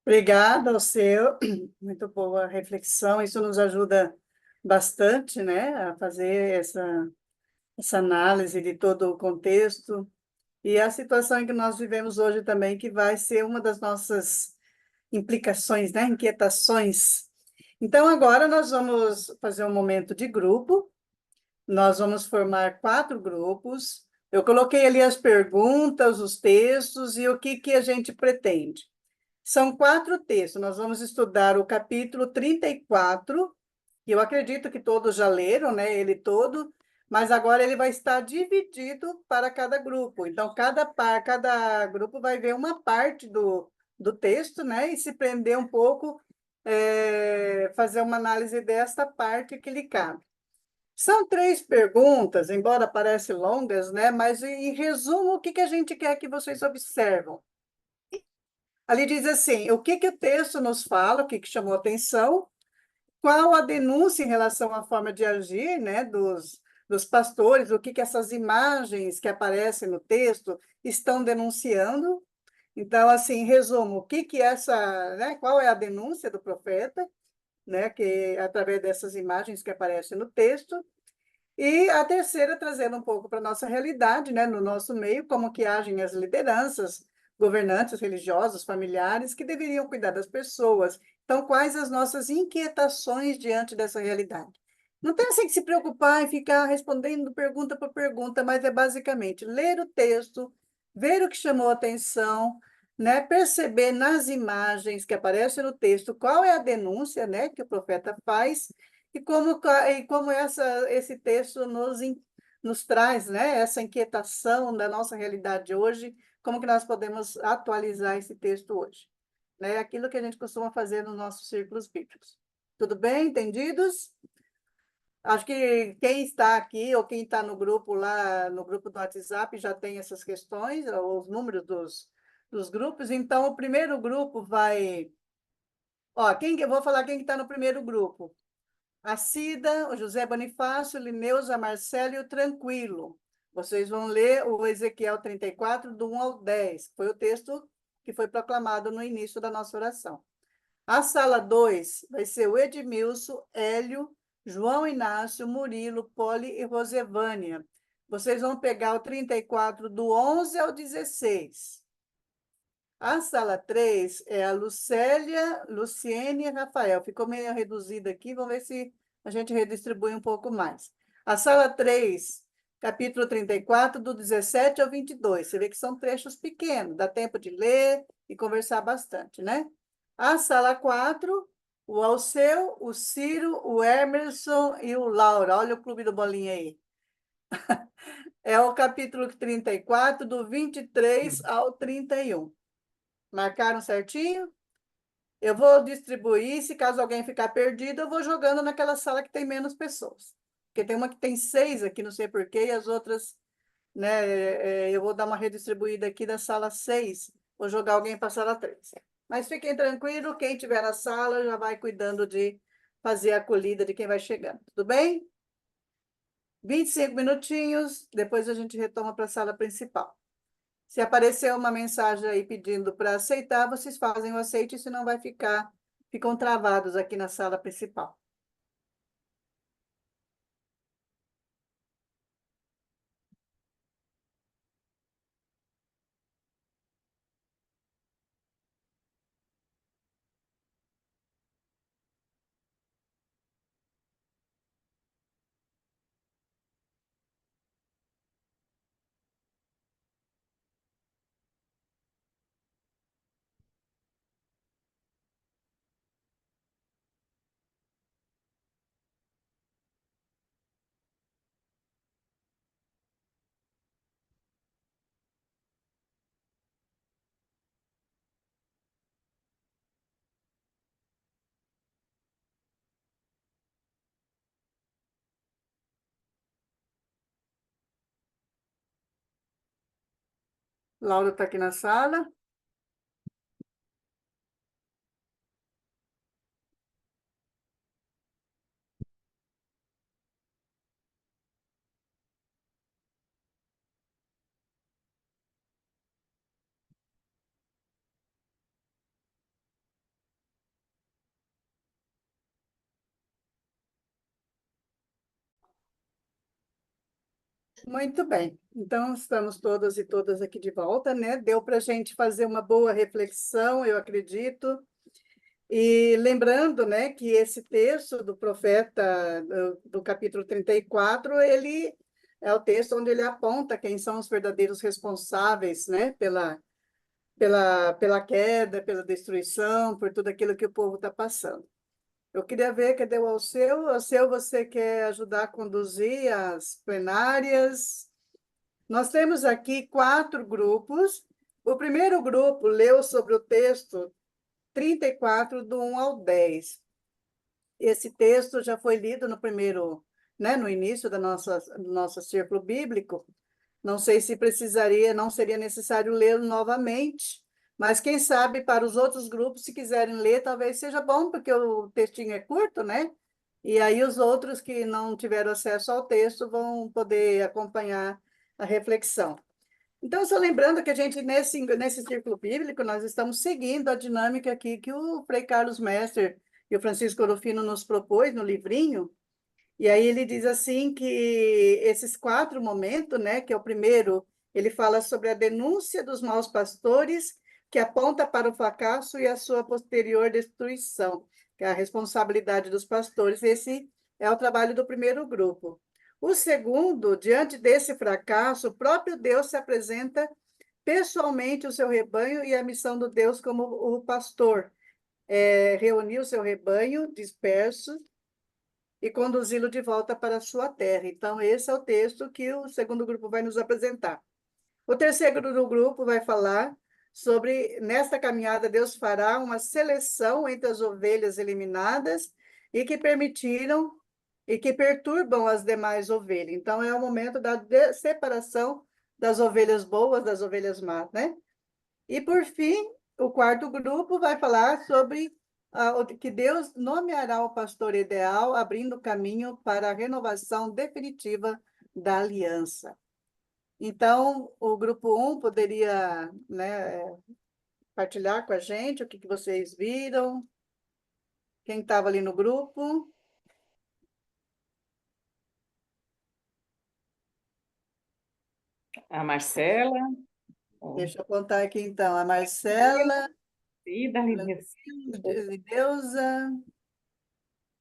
Obrigada ao seu, muito boa reflexão. Isso nos ajuda bastante, né, a fazer essa análise de todo o contexto e a situação em que nós vivemos hoje também, que vai ser uma das nossas implicações, né, inquietações. Então, agora nós vamos fazer um momento de grupo. Nós vamos formar 4 grupos. Eu coloquei ali as perguntas, os textos e o que a gente pretende. São 4 textos. Nós vamos estudar o capítulo 34, e eu acredito que todos já leram, né, ele todo, mas agora ele vai estar dividido para cada grupo. Então, cada grupo vai ver uma parte do texto, né, e se prender um pouco, fazer uma análise desta parte que lhe cabe. São 3 perguntas, embora parecem longas, né, mas em resumo, o que a gente quer que vocês observam? Ali diz assim, o que o texto nos fala, o que chamou atenção, qual a denúncia em relação à forma de agir, né, dos pastores, o que essas imagens que aparecem no texto estão denunciando. Então, assim, em resumo, né, qual é a denúncia do profeta, né, que através dessas imagens que aparecem no texto. E a terceira, trazendo um pouco para a nossa realidade, né, no nosso meio, como que agem as lideranças, governantes religiosos, familiares, que deveriam cuidar das pessoas. Então, quais as nossas inquietações diante dessa realidade? Não tem assim que se preocupar em ficar respondendo pergunta por pergunta, mas é basicamente ler o texto, ver o que chamou a atenção, né, perceber nas imagens que aparecem no texto qual é a denúncia, né, que o profeta faz e como esse texto nos traz, né, essa inquietação da nossa realidade hoje, como que nós podemos atualizar esse texto hoje, né? Aquilo que a gente costuma fazer nos nossos círculos bíblicos. Tudo bem? Entendidos? Acho que quem está aqui ou quem está no grupo lá, no grupo do WhatsApp, já tem essas questões, os números dos grupos. Então, o primeiro grupo vai... Ó, eu vou falar quem está no primeiro grupo. A Cida, o José Bonifácio, Lineusa, Marcelo e o Tranquilo. Vocês vão ler o Ezequiel 34, do 1 ao 10, que foi o texto que foi proclamado no início da nossa oração. A sala 2 vai ser o Edmilson, Hélio, João Inácio, Murilo, Poli e Rosevânia. Vocês vão pegar o 34, do 11 ao 16. A sala 3 é a Lucélia, Luciene e Rafael. Ficou meio reduzida aqui, vamos ver se a gente redistribui um pouco mais. A sala 3, capítulo 34, do 17 ao 22. Você vê que são trechos pequenos, dá tempo de ler e conversar bastante, né? A sala 4, o Alceu, o Ciro, o Emerson e o Laura. Olha o clube do bolinha aí. É o capítulo 34, do 23 ao 31. Marcaram certinho? Eu vou distribuir, se caso alguém ficar perdido, eu vou jogando naquela sala que tem menos pessoas. Porque tem uma que tem 6 aqui, não sei porquê, e as outras, né, eu vou dar uma redistribuída aqui da sala 6, vou jogar alguém para a sala 3. Mas fiquem tranquilos, quem estiver na sala já vai cuidando de fazer a acolhida de quem vai chegando, tudo bem? 25 minutinhos, depois a gente retoma para a sala principal. Se aparecer uma mensagem aí pedindo para aceitar, vocês fazem o aceite, senão ficam travados aqui na sala principal. Laura está aqui na sala. Muito bem. Então, estamos todas e todas aqui de volta, né? Deu para a gente fazer uma boa reflexão, eu acredito. E lembrando, né, que esse texto do profeta, do capítulo 34, ele é o texto onde ele aponta quem são os verdadeiros responsáveis, né, pela queda, pela destruição, por tudo aquilo que o povo está passando. Eu queria ver, cadê o Alceu? Alceu, você quer ajudar a conduzir as plenárias? Nós temos aqui 4 grupos. O primeiro grupo leu sobre o texto 34, do 1 ao 10. Esse texto já foi lido no primeiro, né, no início do nosso círculo bíblico. Não sei se precisaria, não seria necessário lê-lo novamente, mas quem sabe para os outros grupos, se quiserem ler, talvez seja bom, porque o textinho é curto, né? E aí os outros que não tiveram acesso ao texto vão poder acompanhar a reflexão. Então, só lembrando que a gente, nesse círculo bíblico, nós estamos seguindo a dinâmica aqui que o Frei Carlos Messer e o Francisco Rufino nos propôs no livrinho. E aí ele diz assim que esses 4 momentos, né, que é o primeiro, ele fala sobre a denúncia dos maus pastores, que aponta para o fracasso e a sua posterior destruição, que é a responsabilidade dos pastores. Esse é o trabalho do primeiro grupo. O segundo, diante desse fracasso, o próprio Deus se apresenta pessoalmente o seu rebanho e a missão do Deus como o pastor, reunir o seu rebanho disperso e conduzi-lo de volta para a sua terra. Então, esse é o texto que o segundo grupo vai nos apresentar. O terceiro grupo vai falar sobre, nesta caminhada, Deus fará uma seleção entre as ovelhas eliminadas e que permitiram e que perturbam as demais ovelhas. Então, é o momento da separação das ovelhas boas das ovelhas más, né? E, por fim, o quarto grupo vai falar sobre que Deus nomeará o pastor ideal, abrindo caminho para a renovação definitiva da aliança. Então, o grupo 1 poderia, né, partilhar com a gente o que vocês viram? Quem estava ali no grupo? A Marcela, Deixa eu contar aqui, então. A Marcela, Cida, a Deusa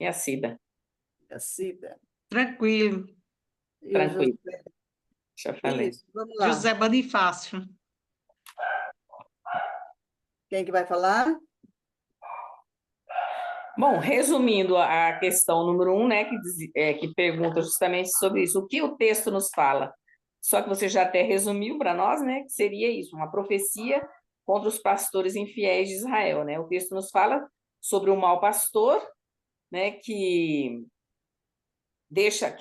e a Cida. e a Cida. Tranquilo. E o Tranquilo. José. Já falei. Isso, vamos lá. José Bonifácio. Quem que vai falar? Bom, resumindo a questão número 1, né, que pergunta justamente sobre isso. O que o texto nos fala? Só que você já até resumiu para nós, né, que seria isso, uma profecia contra os pastores infiéis de Israel, né? O texto nos fala sobre o mau pastor, né, que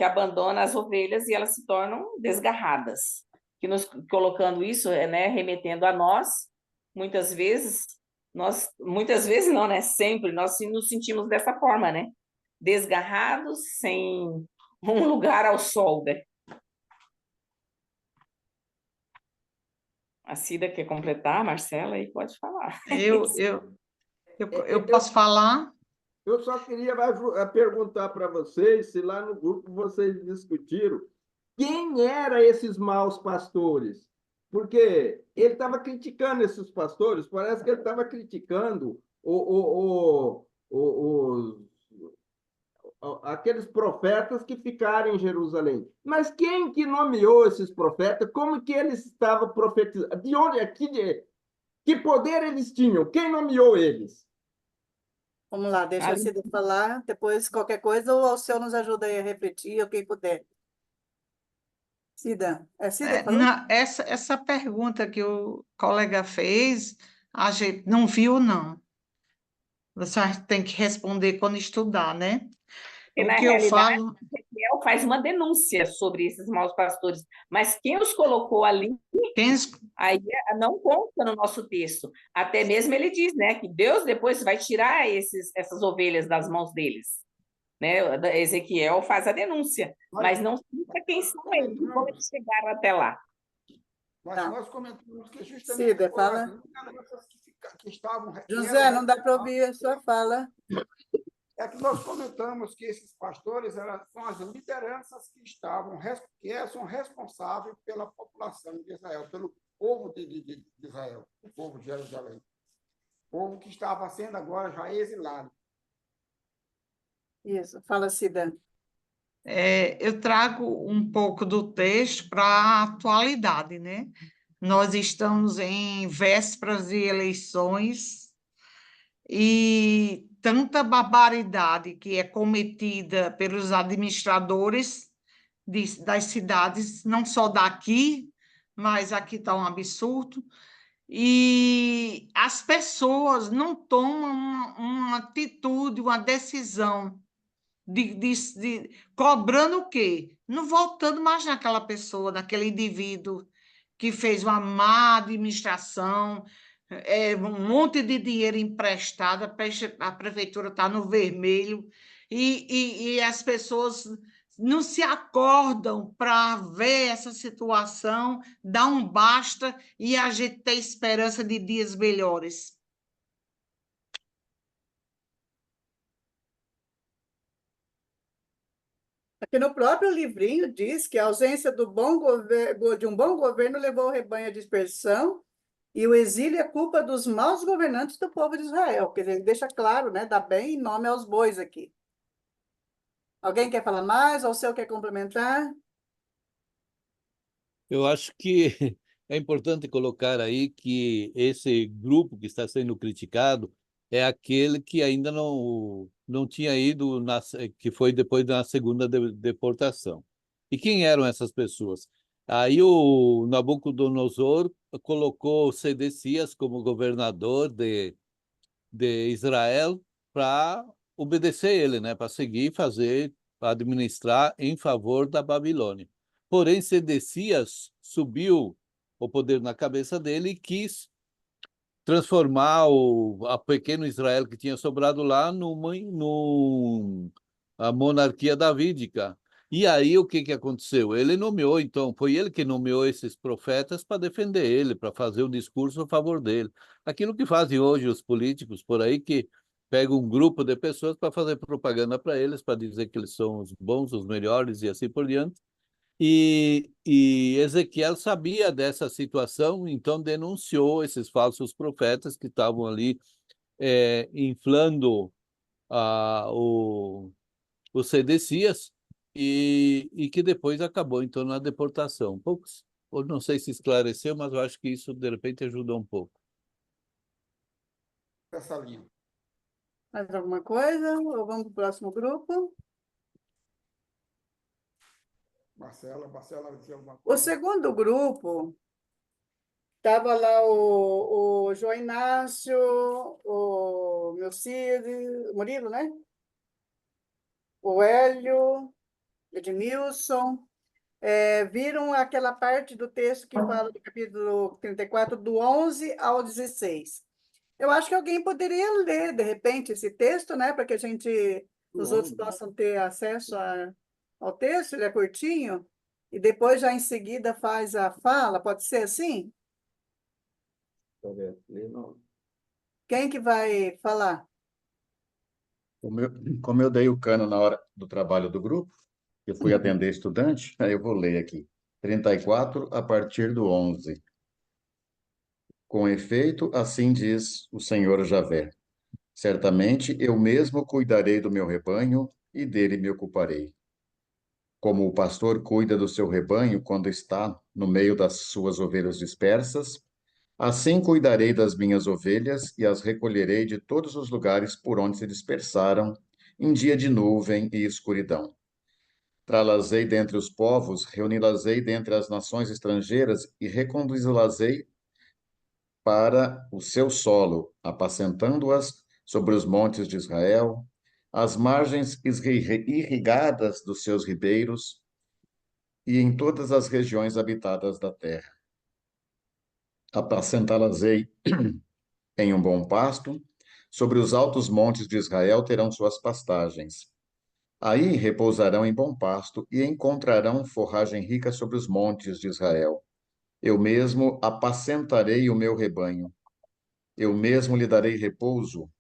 abandona as ovelhas e elas se tornam desgarradas. Que nos colocando isso, né, remetendo a nós, muitas vezes não, né, sempre nós nos sentimos dessa forma, né? Desgarrados, sem um lugar ao sol, né? A Cida quer completar, Marcela, aí pode falar. Eu posso falar? Eu só queria perguntar para vocês se lá no grupo vocês discutiram quem eram esses maus pastores. Porque ele estava criticando esses pastores, parece que ele estava criticando aqueles profetas que ficaram em Jerusalém. Mas quem que nomeou esses profetas? Como que eles estavam profetizando? De onde, que poder eles tinham? Quem nomeou eles? Vamos lá, deixa a Cida falar, depois qualquer coisa, ou o Alceu nos ajuda aí a refletir, ou quem puder. Cida, é Cida que falou? Essa pergunta que o colega fez, a gente não viu, não. Você tem que responder quando estudar, né? E O na que eu realidade, falo... Ezequiel faz uma denúncia sobre esses maus pastores, mas quem os colocou ali, aí não conta no nosso texto. Até mesmo ele diz, né, que Deus depois vai tirar essas ovelhas das mãos deles. Né? Ezequiel faz a denúncia, mas não cita quem são eles, como eles chegaram até lá. Mas Tá. nós comentamos que justamente Cida, foram fala. as lideranças que estavam... José, não dá para ouvir a sua fala. É que nós comentamos que esses pastores são as lideranças que são responsáveis pela população de Israel, pelo povo de Israel, o povo de Jerusalém. O povo que estava sendo agora já exilado. Isso, fala, Cida. Eu trago um pouco do texto para a atualidade, né? Nós estamos em vésperas de eleições e tanta barbaridade que é cometida pelos administradores das cidades, não só daqui, mas aqui está um absurdo, e as pessoas não tomam uma atitude, uma decisão cobrando o quê? Não voltando mais naquela pessoa, naquele indivíduo que fez uma má administração, um monte de dinheiro emprestado, a prefeitura está no vermelho, e as pessoas não se acordam para ver essa situação, dar um basta e a gente ter esperança de dias melhores. Aqui no próprio livrinho diz que a ausência de um bom governo levou o rebanho à dispersão e o exílio é culpa dos maus governantes do povo de Israel. Quer dizer, ele deixa claro, né? Dá bem nome aos bois aqui. Alguém quer falar mais? Ou o seu quer complementar? Eu acho que é importante colocar aí que esse grupo que está sendo criticado é aquele que ainda não tinha ido, que foi depois da segunda deportação. E quem eram essas pessoas? Aí o Nabucodonosor colocou Sedecias como governador de Israel para obedecer ele, né? Para seguir, fazer, administrar em favor da Babilônia. Porém, Sedecias subiu o poder na cabeça dele e quis transformar a pequeno Israel que tinha sobrado lá numa monarquia davídica. E aí o que aconteceu? Ele nomeou, então, foi ele que nomeou esses profetas para defender ele, para fazer o discurso a favor dele. Aquilo que fazem hoje os políticos por aí, que pegam um grupo de pessoas para fazer propaganda para eles, para dizer que eles são os bons, os melhores e assim por diante. E Ezequiel sabia dessa situação, então denunciou esses falsos profetas que estavam ali inflando o Sedecias e que depois acabou então na deportação. Poucos, ou não sei se esclareceu, mas eu acho que isso de repente ajudou um pouco. Essa linha. Mais alguma coisa? Ou vamos para o próximo grupo? Marcela vai dizer alguma O coisa? segundo grupo, estava lá o João Inácio, o Melcide, Murilo, né? O Hélio, Edmilson, viram aquela parte do texto que fala do capítulo 34, do 11 ao 16. Eu acho que alguém poderia ler, de repente, esse texto, né? Para que os outros possam ter acesso ao texto, ele é curtinho, e depois já em seguida faz a fala, pode ser assim? Quem que vai falar? Como eu dei o cano na hora do trabalho do grupo, eu fui atender estudante, aí eu vou ler aqui. 34, a partir do 11. Com efeito, assim diz o Senhor Javé: certamente eu mesmo cuidarei do meu rebanho e dele me ocuparei. Como o pastor cuida do seu rebanho quando está no meio das suas ovelhas dispersas, assim cuidarei das minhas ovelhas e as recolherei de todos os lugares por onde se dispersaram, em dia de nuvem e escuridão. Trá-las-ei dentre os povos, reuni-las-ei dentre as nações estrangeiras e reconduzi-las-ei para o seu solo, apacentando-as sobre os montes de Israel, às margens irrigadas dos seus ribeiros e em todas as regiões habitadas da terra. Apacentá-las-ei em um bom pasto, sobre os altos montes de Israel terão suas pastagens. Aí repousarão em bom pasto e encontrarão forragem rica sobre os montes de Israel. Eu mesmo apacentarei o meu rebanho. Eu mesmo lhe darei repouso,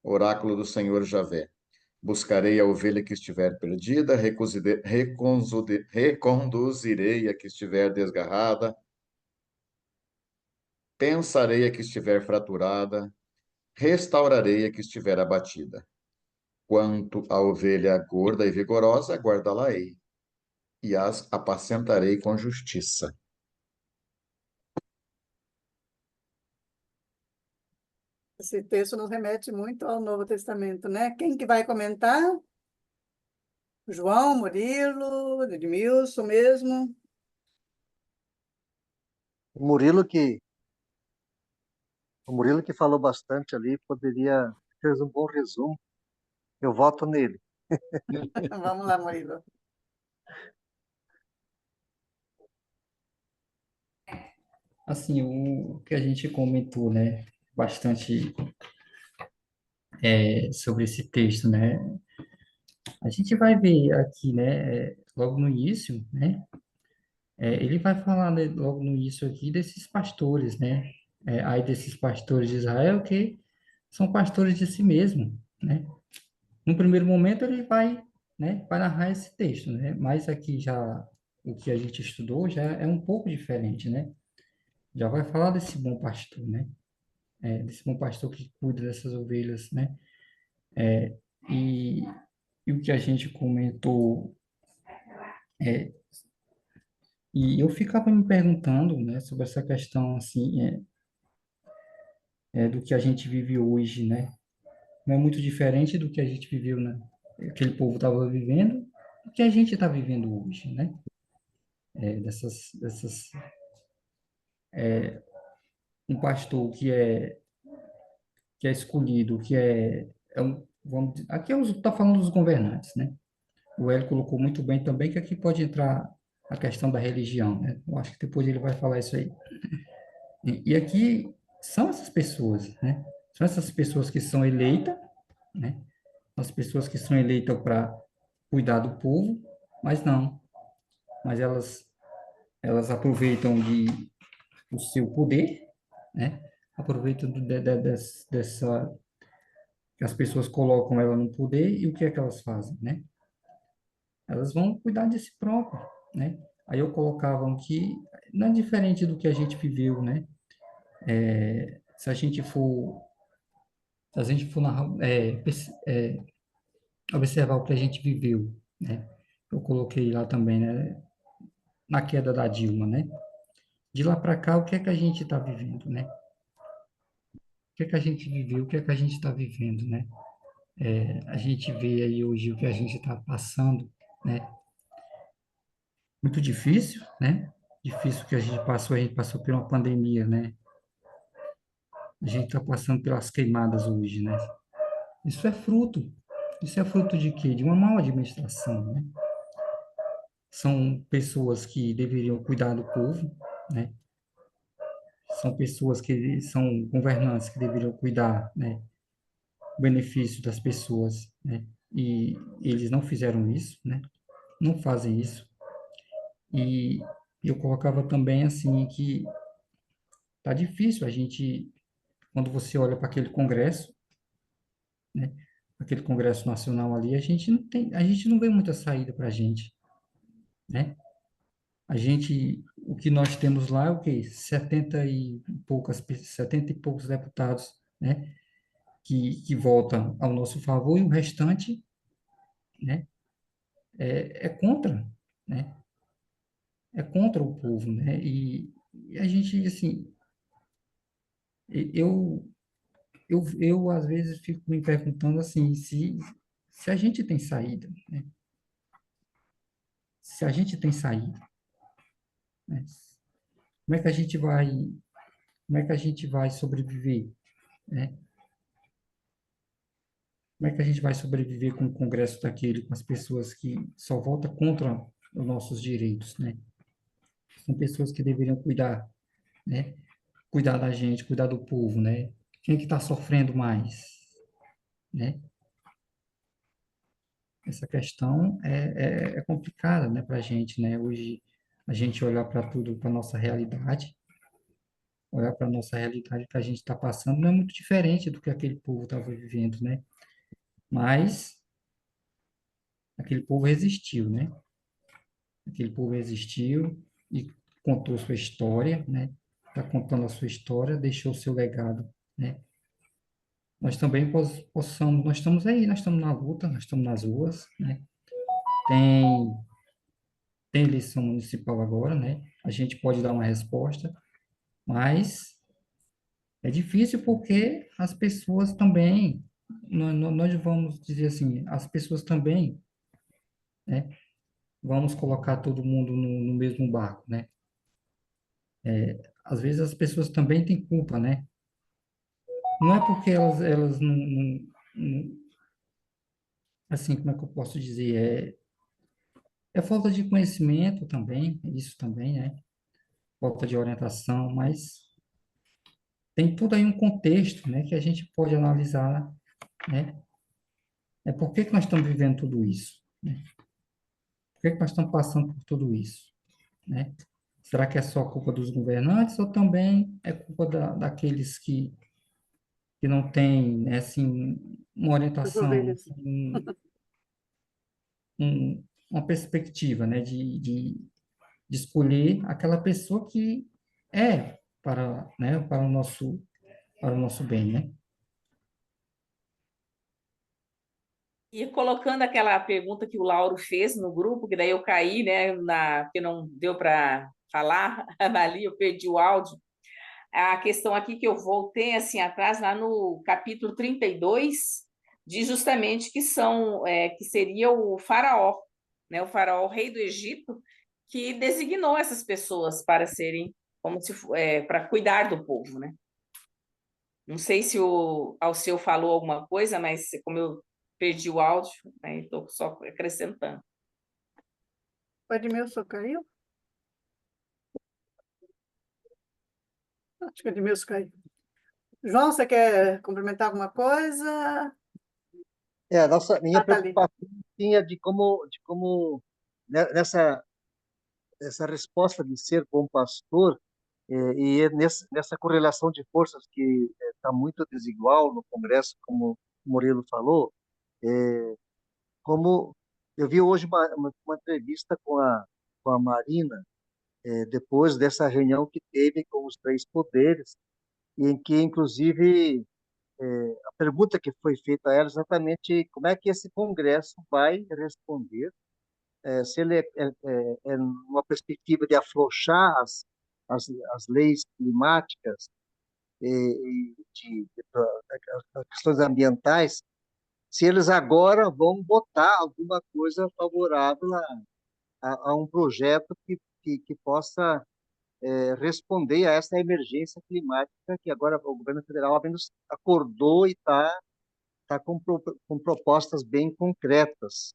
oráculo do Senhor Javé. Buscarei a ovelha que estiver perdida, reconduzirei a que estiver desgarrada, pensarei a que estiver fraturada, restaurarei a que estiver abatida. Quanto à ovelha gorda e vigorosa, guardá-la-ei, e as apacentarei com justiça. Esse texto nos remete muito ao Novo Testamento, né? Quem que vai comentar? João, Murilo, Edmilson mesmo. O Murilo que, o Murilo que falou bastante ali, fez um bom resumo. Eu voto nele. Vamos lá, Murilo. Assim, o que a gente comentou, né, bastante sobre esse texto, né, a gente vai ver aqui, né, logo no início, né, ele vai falar, né, logo no início aqui desses pastores, né, aí desses pastores de Israel que são pastores de si mesmo, né. No primeiro momento ele vai, né, vai narrar esse texto, né, mas aqui já o que a gente estudou já é um pouco diferente, né, já vai falar desse bom pastor, né, desse bom pastor que cuida dessas ovelhas, né? E, e o que a gente comentou, é, e eu ficava me perguntando, né, sobre essa questão, assim, do que a gente vive hoje, né? Não é muito diferente do que a gente viveu, né? Aquele povo estava vivendo, do que a gente está vivendo hoje, né? Um pastor que é escolhido, aqui está falando dos governantes, né? O Hélio colocou muito bem também que aqui pode entrar a questão da religião, né? Eu acho que depois ele vai falar isso aí. E aqui são essas pessoas, né? São essas pessoas que são eleitas, né? As pessoas que são eleitas para cuidar do povo, mas não. Mas elas aproveitam o seu poder, né? Aproveitam dessa que as pessoas colocam ela no poder e o que é que elas fazem, né? Elas vão cuidar de si próprio, né? Aí eu colocava que não é diferente do que a gente viveu, né? Se a gente for, se a gente for observar o que a gente viveu, né? Eu coloquei lá também, né? Na queda da Dilma, né? De lá para cá, o que é que a gente está vivendo, né? O que é que a gente viveu, o que é que a gente está vivendo, né? A gente vê aí hoje o que a gente está passando, né? Muito difícil, né? Difícil que a gente passou por uma pandemia, né? A gente está passando pelas queimadas hoje, né? Isso é fruto. Isso é fruto de quê? De uma má administração, né? São pessoas que deveriam cuidar do povo, né? São pessoas que são governantes que deveriam cuidar, né? Do benefício das pessoas, né? E eles não fizeram isso, né? Não fazem isso. E eu colocava também assim que tá difícil a gente, quando você olha para aquele congresso, né? Aquele Congresso Nacional ali, a gente não vê muita saída para a gente, né? O que nós temos lá é o quê? 70 e poucos deputados, né? Que votam ao nosso favor e o restante, né? É contra, né? É contra o povo, né? E a gente, assim, eu, eu às vezes fico me perguntando assim, se a gente tem saída, né? Se a gente tem saída, né? Como é que a gente vai, como é que a gente vai sobreviver, né? Como é que a gente vai sobreviver com o Congresso daquele, com as pessoas que só votam contra os nossos direitos, né? São pessoas que deveriam cuidar, né? Cuidar da gente, cuidar do povo, né? Quem é que está sofrendo mais, né? Essa questão é complicada, né, para a gente, né? Hoje, a gente olhar para tudo, para nossa realidade, olhar para nossa realidade que a gente está passando, não é muito diferente do que aquele povo estava vivendo, né? Mas aquele povo resistiu, né? Aquele povo resistiu e contou sua história, né? Está contando a sua história, deixou o seu legado, né? Nós também possamos, nós estamos aí, nós estamos na luta, nós estamos nas ruas, né? Tem, tem eleição municipal agora, né? A gente pode dar uma resposta, mas é difícil porque as pessoas também, nós vamos dizer assim, as pessoas também, né? Vamos colocar todo mundo no mesmo barco, né? Às vezes as pessoas também têm culpa, né? Não é porque elas assim, como é que eu posso dizer? É falta de conhecimento também, isso também, né? Falta de orientação, mas tem tudo aí um contexto, né, que a gente pode analisar, né? Por que que nós estamos vivendo tudo isso, né? Por que que nós estamos passando por tudo isso, né? Será que é só culpa dos governantes ou também é culpa daqueles que não têm, né, assim, uma As orientação, ovelhas. uma perspectiva, né, de escolher aquela pessoa que é para, né, para o nosso bem, né? E colocando aquela pergunta que o Lauro fez no grupo, que daí eu caí, né, que não deu para falar ali, eu perdi o áudio. A questão aqui que eu voltei assim atrás, lá no capítulo 32, diz justamente que seria o faraó, né, o faraó, o rei do Egito, que designou essas pessoas para serem, como se para cuidar do povo, né? Não sei se o Alceu falou alguma coisa, mas como eu perdi o áudio, né, estou só acrescentando. O Edmilson caiu? Acho que o Edmilson caiu. João, você quer complementar alguma coisa? Minha Tá ali. preocupação tinha de como essa resposta de ser bom pastor nessa correlação de forças que está muito desigual no Congresso, como o Murilo falou, como eu vi hoje uma entrevista com a Marina, depois dessa reunião que teve com os três poderes, em que, inclusive, a pergunta que foi feita a ela é exatamente como é que esse Congresso vai responder, se ele é numa perspectiva de afrouxar as leis climáticas e as questões ambientais, se eles agora vão botar alguma coisa favorável a um projeto que possa responder a essa emergência climática que agora o governo federal ao menos acordou e está com propostas bem concretas.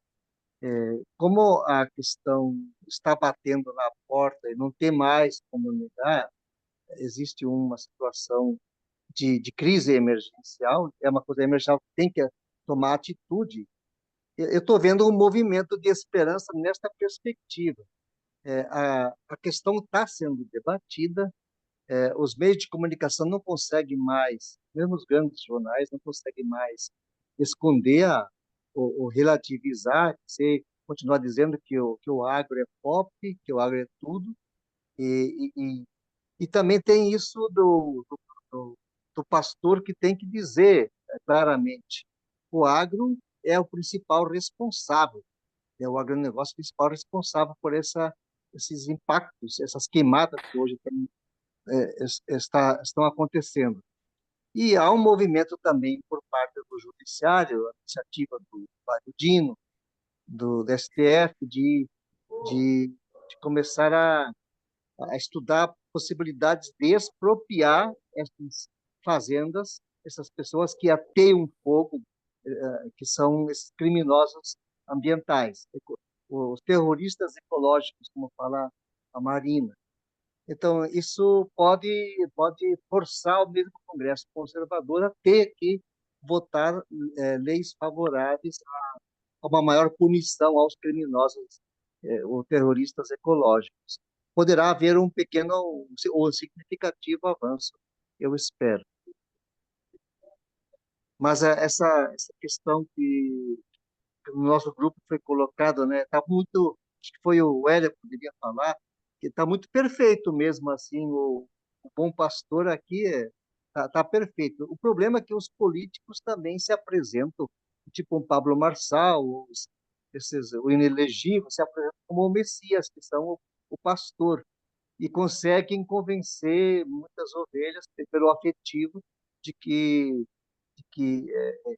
Como a questão está batendo na porta e não tem mais como negar, existe uma situação de crise emergencial, é uma coisa emergencial que tem que tomar atitude. Eu estou vendo um movimento de esperança nesta perspectiva. A questão está sendo debatida, os meios de comunicação não conseguem mais, mesmo os grandes jornais, não conseguem mais esconder ou relativizar, continuar dizendo que o agro é pop, que o agro é tudo, e também tem isso do pastor que tem que dizer claramente, o agro é o principal responsável, é o agronegócio principal responsável por esses impactos, essas queimadas que hoje estão acontecendo. E há um movimento também por parte do Judiciário, a iniciativa do Mário Dino, do STF, de começar a estudar possibilidades de expropriar essas fazendas, essas pessoas que ateiam fogo que são esses criminosos ambientais, os terroristas ecológicos, como fala a Marina. Então, isso pode forçar o mesmo Congresso conservador a ter que votar leis favoráveis a uma maior punição aos criminosos ou terroristas ecológicos. Poderá haver um pequeno ou significativo avanço, eu espero. Mas essa questão que no nosso grupo foi colocado, né, tá muito, acho que foi o Hélio que poderia falar, que está muito perfeito mesmo, assim, o bom pastor aqui tá perfeito. O problema é que os políticos também se apresentam, tipo o Pablo Marçal, o inelegível, se apresentam como o Messias, que são o pastor, e conseguem convencer muitas ovelhas pelo afetivo de que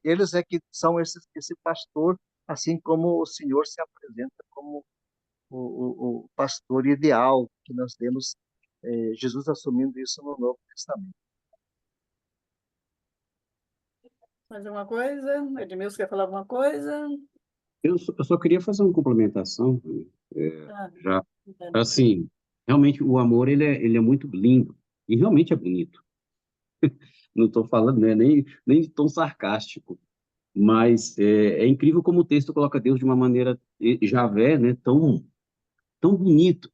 eles é que são esse pastor, assim como o Senhor se apresenta como o pastor ideal que nós temos, Jesus assumindo isso no Novo Testamento. Mais alguma coisa? Edmilson quer falar alguma coisa? Eu só queria fazer uma complementação, Ah, já, assim, realmente o amor, ele é muito lindo, e realmente é bonito. Não estou falando, né, nem de tom sarcástico, mas é incrível como o texto coloca Deus de uma maneira, Javé, né, tão bonito,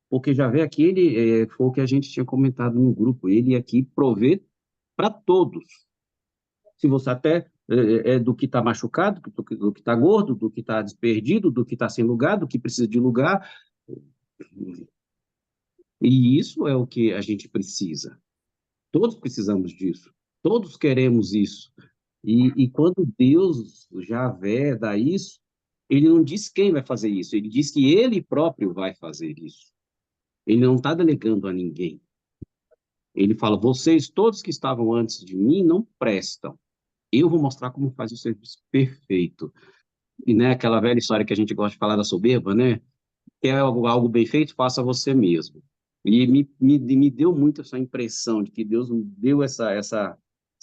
porque Javé aqui, ele foi o que a gente tinha comentado no grupo, ele aqui provê para todos. Se você até do que está machucado, do que está gordo, do que está desperdido, do que está sem lugar, do que precisa de lugar. E isso é o que a gente precisa. Todos precisamos disso. Todos queremos isso. E quando Deus, Javé, dá isso, ele não diz quem vai fazer isso, ele diz que ele próprio vai fazer isso. Ele não está delegando a ninguém. Ele fala, vocês todos que estavam antes de mim não prestam. Eu vou mostrar como faz o serviço perfeito. E, né, aquela velha história que a gente gosta de falar da soberba, né? Quer algo bem feito, faça você mesmo. E me deu muito essa impressão de que Deus me deu essa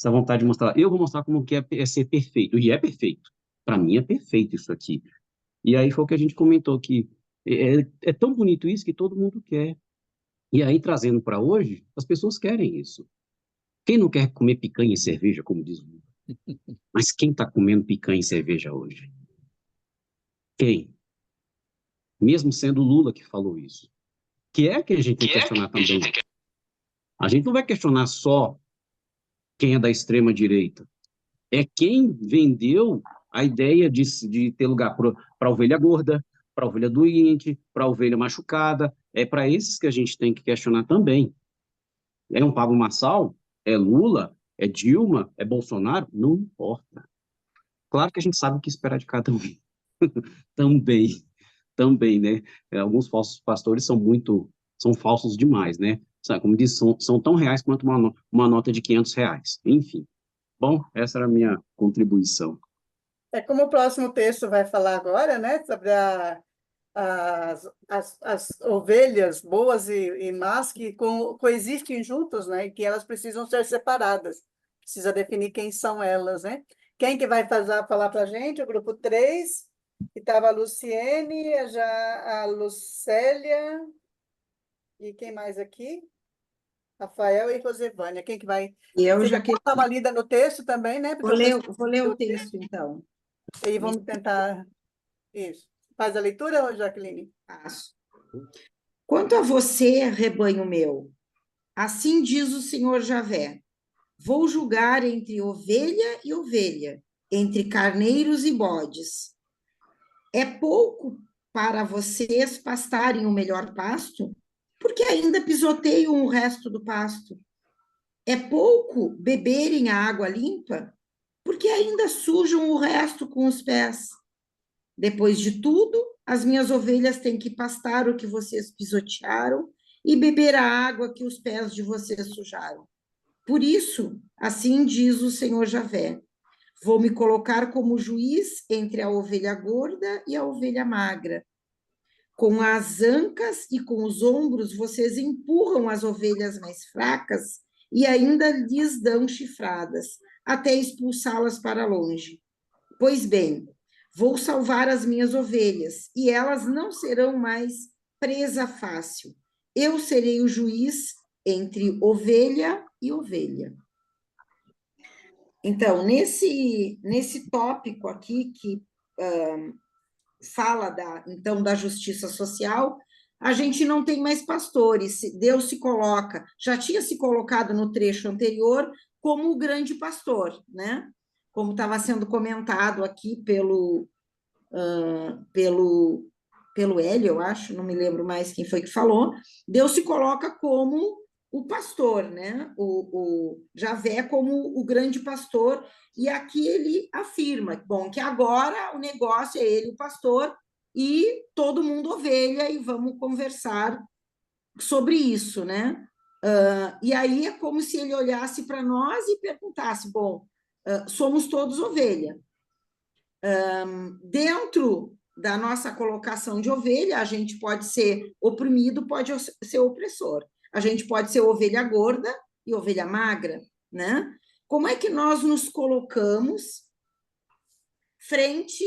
vontade de mostrar. Eu vou mostrar como que é ser perfeito. E é perfeito. Para mim é perfeito isso aqui. E aí foi o que a gente comentou, que é tão bonito isso que todo mundo quer. E aí, trazendo para hoje, as pessoas querem isso. Quem não quer comer picanha e cerveja, como diz o Lula? Mas quem está comendo picanha e cerveja hoje? Quem? Mesmo sendo Lula que falou isso. Que é que a gente tem que questionar também. A gente não vai questionar só quem é da extrema direita. É quem vendeu a ideia de ter lugar para a ovelha gorda, para a ovelha doente, para a ovelha machucada. É para esses que a gente tem que questionar também. É um Pablo Marçal? É Lula? É Dilma? É Bolsonaro? Não importa. Claro que a gente sabe o que esperar de cada um. Também, né? Alguns falsos pastores são falsos demais, né? Sabe, como diz, são tão reais quanto uma nota de R$ 500. Enfim. Bom, essa era a minha contribuição. Como o próximo texto vai falar agora, né, sobre as ovelhas boas e más que coexistem juntos, né, e que elas precisam ser separadas. Precisa definir quem são elas, né? Quem que vai falar para a gente? O grupo 3, que estava a Luciene, a Lucélia, e quem mais aqui? Rafael e Rosevânia. Quem que vai? Eu Você já quer dar uma lida no texto também, né? Vou ler o texto, então. E vamos tentar... Isso. Faz a leitura, Jaqueline? Faço. Quanto a você, rebanho meu, assim diz o Senhor Javé, vou julgar entre ovelha e ovelha, entre carneiros e bodes. É pouco para vocês pastarem o melhor pasto? Porque ainda pisoteiam o resto do pasto. É pouco beberem a água limpa? Porque ainda sujam o resto com os pés. Depois de tudo, as minhas ovelhas têm que pastar o que vocês pisotearam e beber a água que os pés de vocês sujaram. Por isso, assim diz o Senhor Javé, vou me colocar como juiz entre a ovelha gorda e a ovelha magra. Com as ancas e com os ombros, vocês empurram as ovelhas mais fracas e ainda lhes dão chifradas, até expulsá-las para longe. Pois bem, vou salvar as minhas ovelhas, e elas não serão mais presa fácil. Eu serei o juiz entre ovelha e ovelha. Então, nesse tópico aqui, que fala então da justiça social, a gente não tem mais pastores. Deus se coloca, já tinha se colocado no trecho anterior como o grande pastor, né? Como estava sendo comentado aqui pelo Hélio, eu acho, não me lembro mais quem foi que falou. Deus se coloca como o pastor, né? O Javé como o grande pastor, e aqui ele afirma, bom, que agora o negócio é ele, o pastor, e todo mundo ovelha, e vamos conversar sobre isso, né? E aí é como se ele olhasse para nós e perguntasse, bom, somos todos ovelha. Dentro da nossa colocação de ovelha, a gente pode ser oprimido, pode ser opressor. A gente pode ser ovelha gorda e ovelha magra, né? Como é que nós nos colocamos frente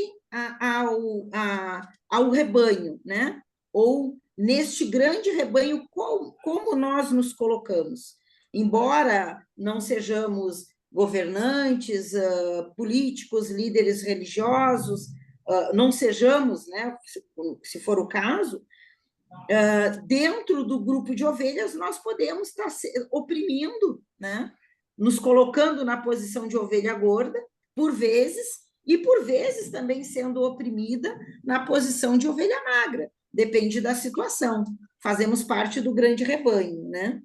ao rebanho, né? Ou neste grande rebanho, como nós nos colocamos? Embora não sejamos governantes, políticos, líderes religiosos, não sejamos, né, se for o caso, dentro do grupo de ovelhas, nós podemos estar oprimindo, né, nos colocando na posição de ovelha gorda, por vezes, e por vezes também sendo oprimida na posição de ovelha magra, depende da situação. Fazemos parte do grande rebanho, né?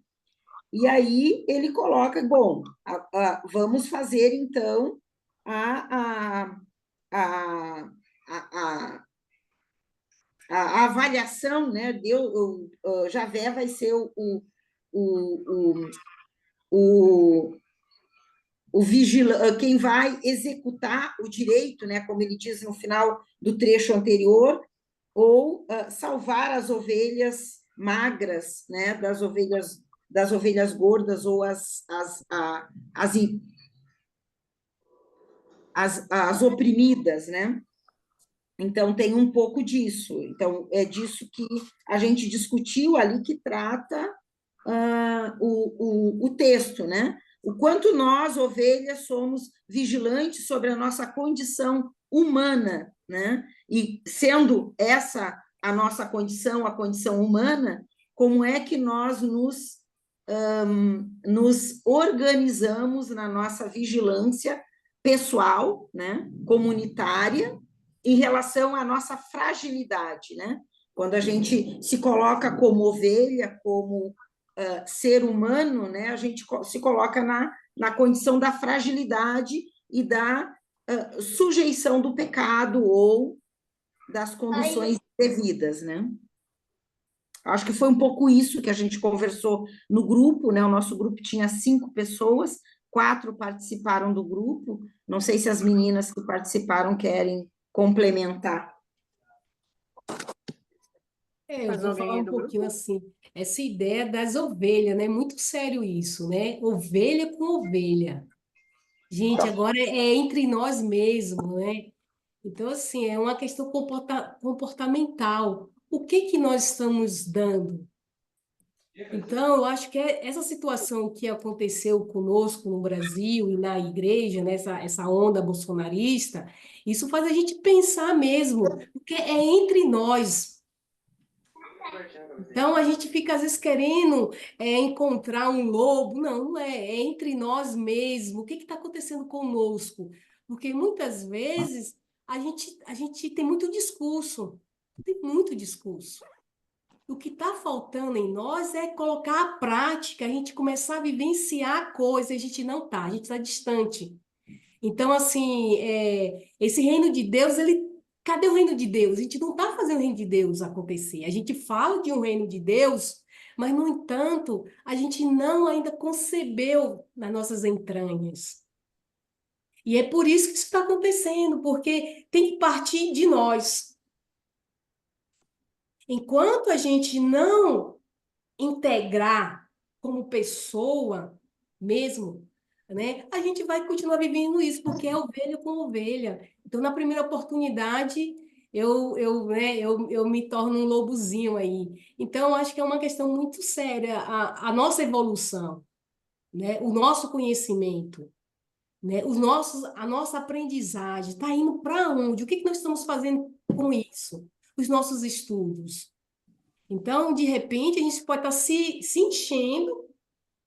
E aí ele coloca, bom, vamos fazer então a avaliação, né? Javé vai ser quem vai executar o direito, né? Como ele diz no final do trecho anterior, ou salvar as ovelhas magras, né? Das ovelhas gordas ou as oprimidas, né? Então, tem um pouco disso. Então, é disso que a gente discutiu ali, que trata o texto, né? O quanto nós, ovelhas, somos vigilantes sobre a nossa condição humana, né? E sendo essa a nossa condição, a condição humana, como é que nós nos organizamos na nossa vigilância pessoal, né? Comunitária, em relação à nossa fragilidade, né? Quando a gente se coloca como ovelha, como ser humano, né? A gente se coloca na condição da fragilidade e da sujeição do pecado ou das condições devidas, né? Acho que foi um pouco isso que a gente conversou no grupo, né? O nosso grupo tinha 5 pessoas, 4 participaram do grupo. Não sei se as meninas que participaram querem complementar. Mais Eu vou alguém falar aí um do pouquinho grupo? assim, essa ideia das ovelhas, né? Muito sério isso, né? Ovelha com ovelha. Gente, agora é entre nós mesmos, né? Então, assim, é uma questão comportamental. O que que nós estamos dando? Então, eu acho que essa situação que aconteceu conosco no Brasil e na igreja, né, essa onda bolsonarista, isso faz a gente pensar mesmo, porque é entre nós. Então, a gente fica, às vezes, querendo encontrar um lobo. Não, não é. É entre nós mesmos. O que está acontecendo conosco? Porque, muitas vezes, a gente tem muito discurso. Tem muito discurso. O que está faltando em nós é colocar a prática, a gente começar a vivenciar a coisa. A gente não está, a gente está distante. Então, assim, esse reino de Deus, cadê o reino de Deus? A gente não está fazendo o reino de Deus acontecer. A gente fala de um reino de Deus, mas, no entanto, a gente não ainda concebeu nas nossas entranhas. E é por isso que isso está acontecendo, porque tem que partir de nós. Enquanto a gente não integrar como pessoa mesmo, né, a gente vai continuar vivendo isso, porque é ovelha com ovelha. Então, na primeira oportunidade, eu me torno um lobozinho aí. Então, eu acho que é uma questão muito séria a nossa evolução, né? O nosso conhecimento, né? A nossa aprendizagem está indo para onde? O que nós estamos fazendo com isso? Os nossos estudos. Então, de repente, a gente pode estar se enchendo,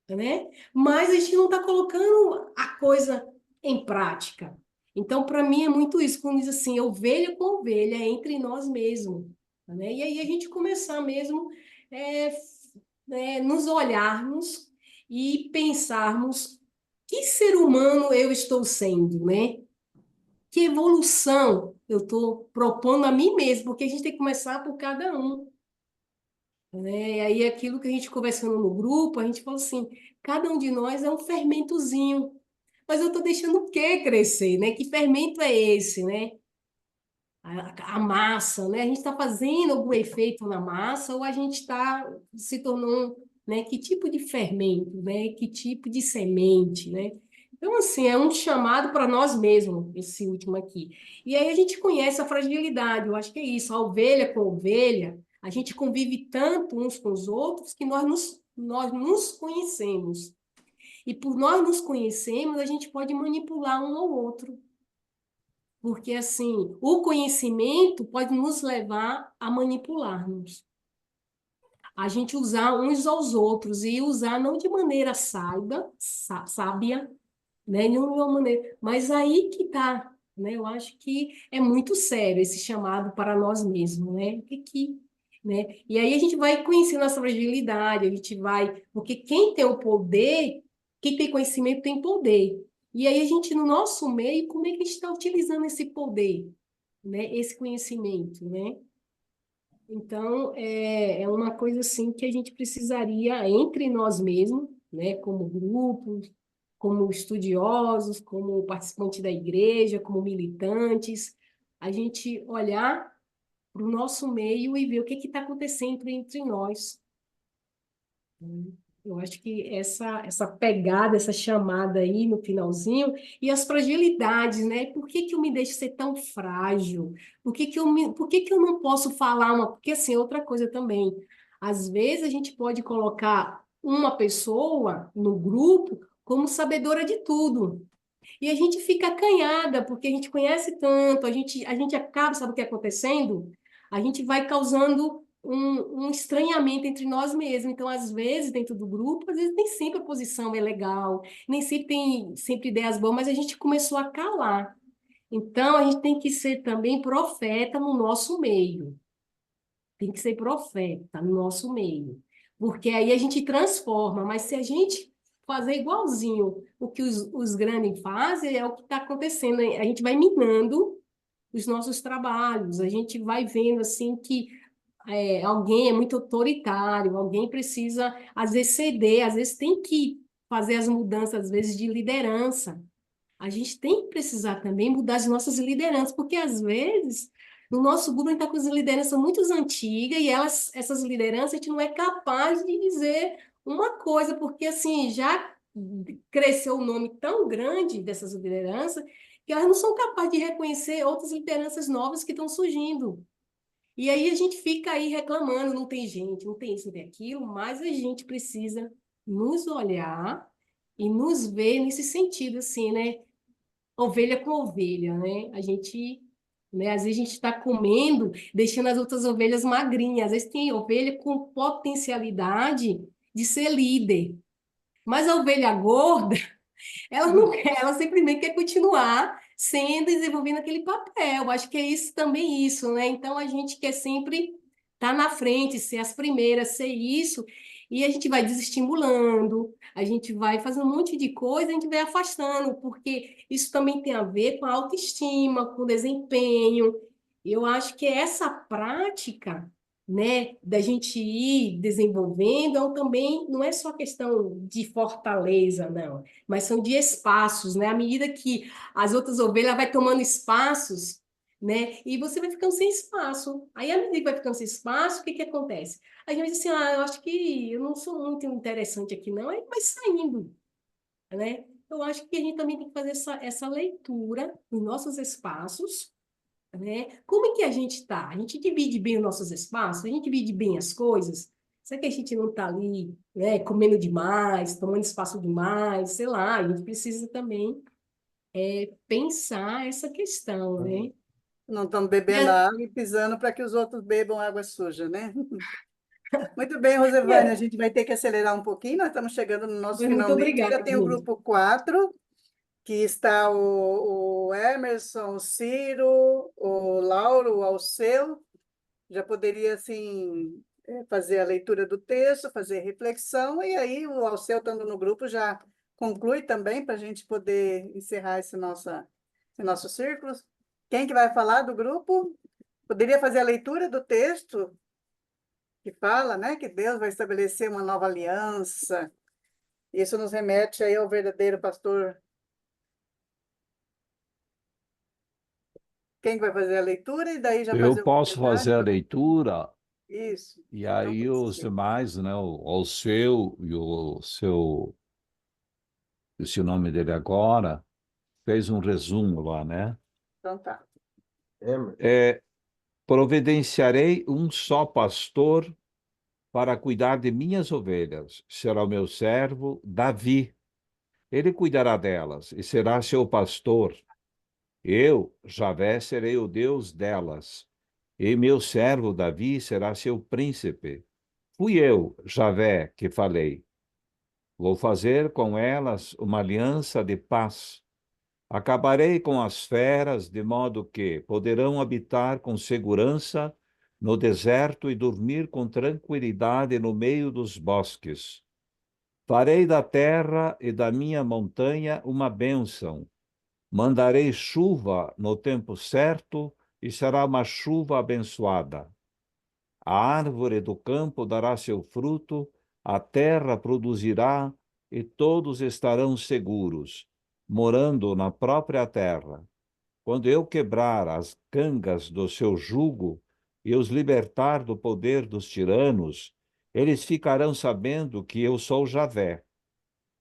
né? Mas a gente não está colocando a coisa em prática. Então, para mim, é muito isso, quando diz assim, ovelha com ovelha, entre nós mesmos. Né? E aí a gente começar mesmo nos olharmos e pensarmos que ser humano eu estou sendo, né? Que evolução eu estou propondo a mim mesmo, porque a gente tem que começar por cada um. Né? E aí, aquilo que a gente conversando no grupo, a gente falou assim, cada um de nós é um fermentozinho, mas eu estou deixando o quê crescer, né? Que fermento é esse, né? A massa, né? A gente está fazendo algum efeito na massa ou a gente está se tornando, né? Que tipo de fermento, né? Que tipo de semente, né? Então, assim, é um chamado para nós mesmos, esse último aqui. E aí a gente conhece a fragilidade, eu acho que é isso, a ovelha com a ovelha, a gente convive tanto uns com os outros que nós nos conhecemos. E por nós nos conhecermos, a gente pode manipular um ao outro. Porque, assim, o conhecimento pode nos levar a manipularmos. A gente usar uns aos outros e usar não de maneira sábia, né? De uma maneira. Mas aí que está, né? Eu acho que é muito sério esse chamado para nós mesmos, né? Né? E aí a gente vai conhecendo essa fragilidade, a gente vai... Porque quem tem o poder, quem tem conhecimento tem poder. E aí a gente, no nosso meio, como é que a gente está utilizando esse poder, né? Esse conhecimento, né? Então, é uma coisa assim que a gente precisaria, entre nós mesmos, né? Como grupo, como estudiosos, como participantes da igreja, como militantes, a gente olhar para o nosso meio e ver o que está acontecendo entre nós. Eu acho que essa pegada, essa chamada aí no finalzinho, e as fragilidades, né? Por que eu me deixo ser tão frágil? Por que eu não posso falar uma... Porque, assim, outra coisa também, às vezes a gente pode colocar uma pessoa no grupo como sabedora de tudo. E a gente fica acanhada, porque a gente conhece tanto, a gente acaba, sabe o que é acontecendo? A gente vai causando um estranhamento entre nós mesmos. Então, às vezes, dentro do grupo, às vezes nem sempre a posição é legal, nem sempre tem sempre ideias boas, mas a gente começou a calar. Então, a gente tem que ser também profeta no nosso meio. Tem que ser profeta no nosso meio. Porque aí a gente transforma, mas se a gente fazer igualzinho o que os grandes fazem, é o que está acontecendo. A gente vai minando os nossos trabalhos, a gente vai vendo assim que alguém é muito autoritário, alguém precisa, às vezes, ceder, às vezes tem que fazer as mudanças, às vezes, de liderança. A gente tem que precisar também mudar as nossas lideranças, porque, às vezes, no nosso grupo, a gente está com as lideranças muito antigas e essas lideranças a gente não é capaz de dizer uma coisa, porque, assim, já cresceu um nome tão grande dessas lideranças que elas não são capazes de reconhecer outras lideranças novas que estão surgindo. E aí a gente fica aí reclamando, não tem gente, não tem isso, não tem aquilo, mas a gente precisa nos olhar e nos ver nesse sentido, assim, né? Ovelha com ovelha, né? A gente, né? Às vezes a gente está comendo, deixando as outras ovelhas magrinhas. Às vezes tem ovelha com potencialidade de ser líder. Mas a ovelha gorda, ela não quer, ela simplesmente quer continuar sendo e desenvolvendo aquele papel. Acho que é isso também isso, né? Então a gente quer sempre estar na frente, ser as primeiras, ser isso, e a gente vai desestimulando, a gente vai fazendo um monte de coisa, a gente vai afastando, porque isso também tem a ver com a autoestima, com o desempenho. Eu acho que essa prática, né, da gente ir desenvolvendo, também não é só questão de fortaleza, não, mas são de espaços, né? À medida que as outras ovelhas vai tomando espaços, né? E você vai ficando sem espaço. Aí, à medida que vai ficando sem espaço, o que acontece? A gente diz assim, eu acho que eu não sou muito interessante aqui, não, aí vai saindo, né? eu acho que a gente também tem que fazer essa leitura nos nossos espaços, né? Como é que a gente está? A gente divide bem os nossos espaços? A gente divide bem as coisas? Será que a gente não está ali, né, comendo demais, tomando espaço demais? Sei lá, a gente precisa também pensar essa questão, né? Não estamos bebendo a água e pisando para que os outros bebam água suja, né? Muito bem, Rosevânia, a gente vai ter que acelerar um pouquinho, nós estamos chegando no nosso Muito finalmente. Já obrigada, tem o gente. grupo 4, que está o Emerson, o Ciro, o Lauro, o Alceu. Já poderia, assim, fazer a leitura do texto, fazer reflexão, e aí o Alceu, estando no grupo, já conclui também para a gente poder encerrar esse nosso círculo. Quem que vai falar do grupo? Poderia fazer a leitura do texto que fala, né, que Deus vai estabelecer uma nova aliança. Isso nos remete aí ao verdadeiro pastor. Quem que vai fazer a leitura e daí já Eu fazer o posso fazer a comentário? leitura Isso. e Então, aí pode os ser. demais, né, o seu e o seu, esse nome dele agora, fez um resumo lá, né? Então tá. É, providenciarei um só pastor para cuidar de minhas ovelhas. Será o meu servo Davi. Ele cuidará delas e será seu pastor. Eu, Javé, serei o Deus delas. E meu servo Davi será seu príncipe. Fui eu, Javé, que falei. Vou fazer com elas uma aliança de paz. Acabarei com as feras, de modo que poderão habitar com segurança no deserto e dormir com tranquilidade no meio dos bosques. Farei da terra e da minha montanha uma bênção. Mandarei chuva no tempo certo e será uma chuva abençoada. A árvore do campo dará seu fruto, a terra produzirá e todos estarão seguros, morando na própria terra. Quando eu quebrar as cangas do seu jugo e os libertar do poder dos tiranos, eles ficarão sabendo que eu sou Javé.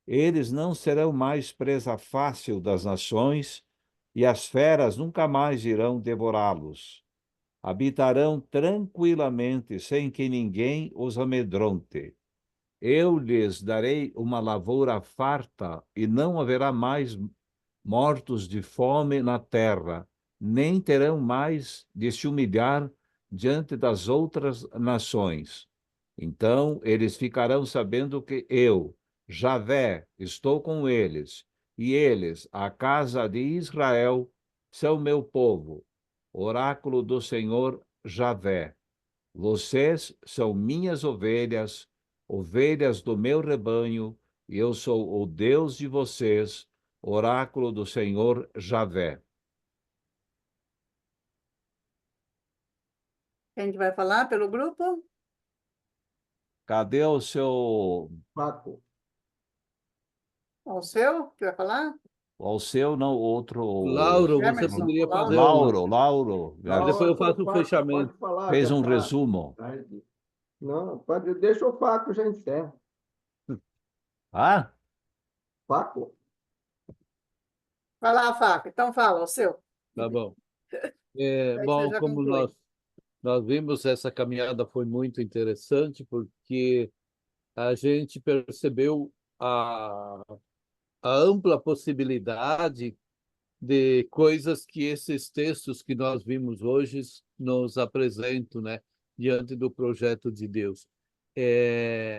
Eles não serão mais presa fácil das nações, e as feras nunca mais irão devorá-los. Habitarão tranquilamente, sem que ninguém os amedronte. Eu lhes darei uma lavoura farta, e não haverá mais mortos de fome na terra, nem terão mais de se humilhar diante das outras nações. Então eles ficarão sabendo que eu, Javé, estou com eles, e eles, a casa de Israel, são meu povo. Oráculo do Senhor Javé. Vocês são minhas ovelhas, ovelhas do meu rebanho, e eu sou o Deus de vocês, oráculo do Senhor Javé. Quem que vai falar pelo grupo? Cadê o seu... Paco. O seu que vai falar? O seu, não, outro... Lauro, você Emerson, poderia Lauro. fazer um... Lauro. Depois eu faço o Paco, fechamento. pode falar, Fez já um tá resumo. tarde. Não, pode, deixa o Paco, já encerra. Ah? Paco. Vai lá, Faca. Então fala, o seu. Tá bom. Aí você Bom, já como conclui. nós vimos, essa caminhada foi muito interessante, porque a gente percebeu a ampla possibilidade de coisas que esses textos que nós vimos hoje nos apresentam, né, diante do projeto de Deus.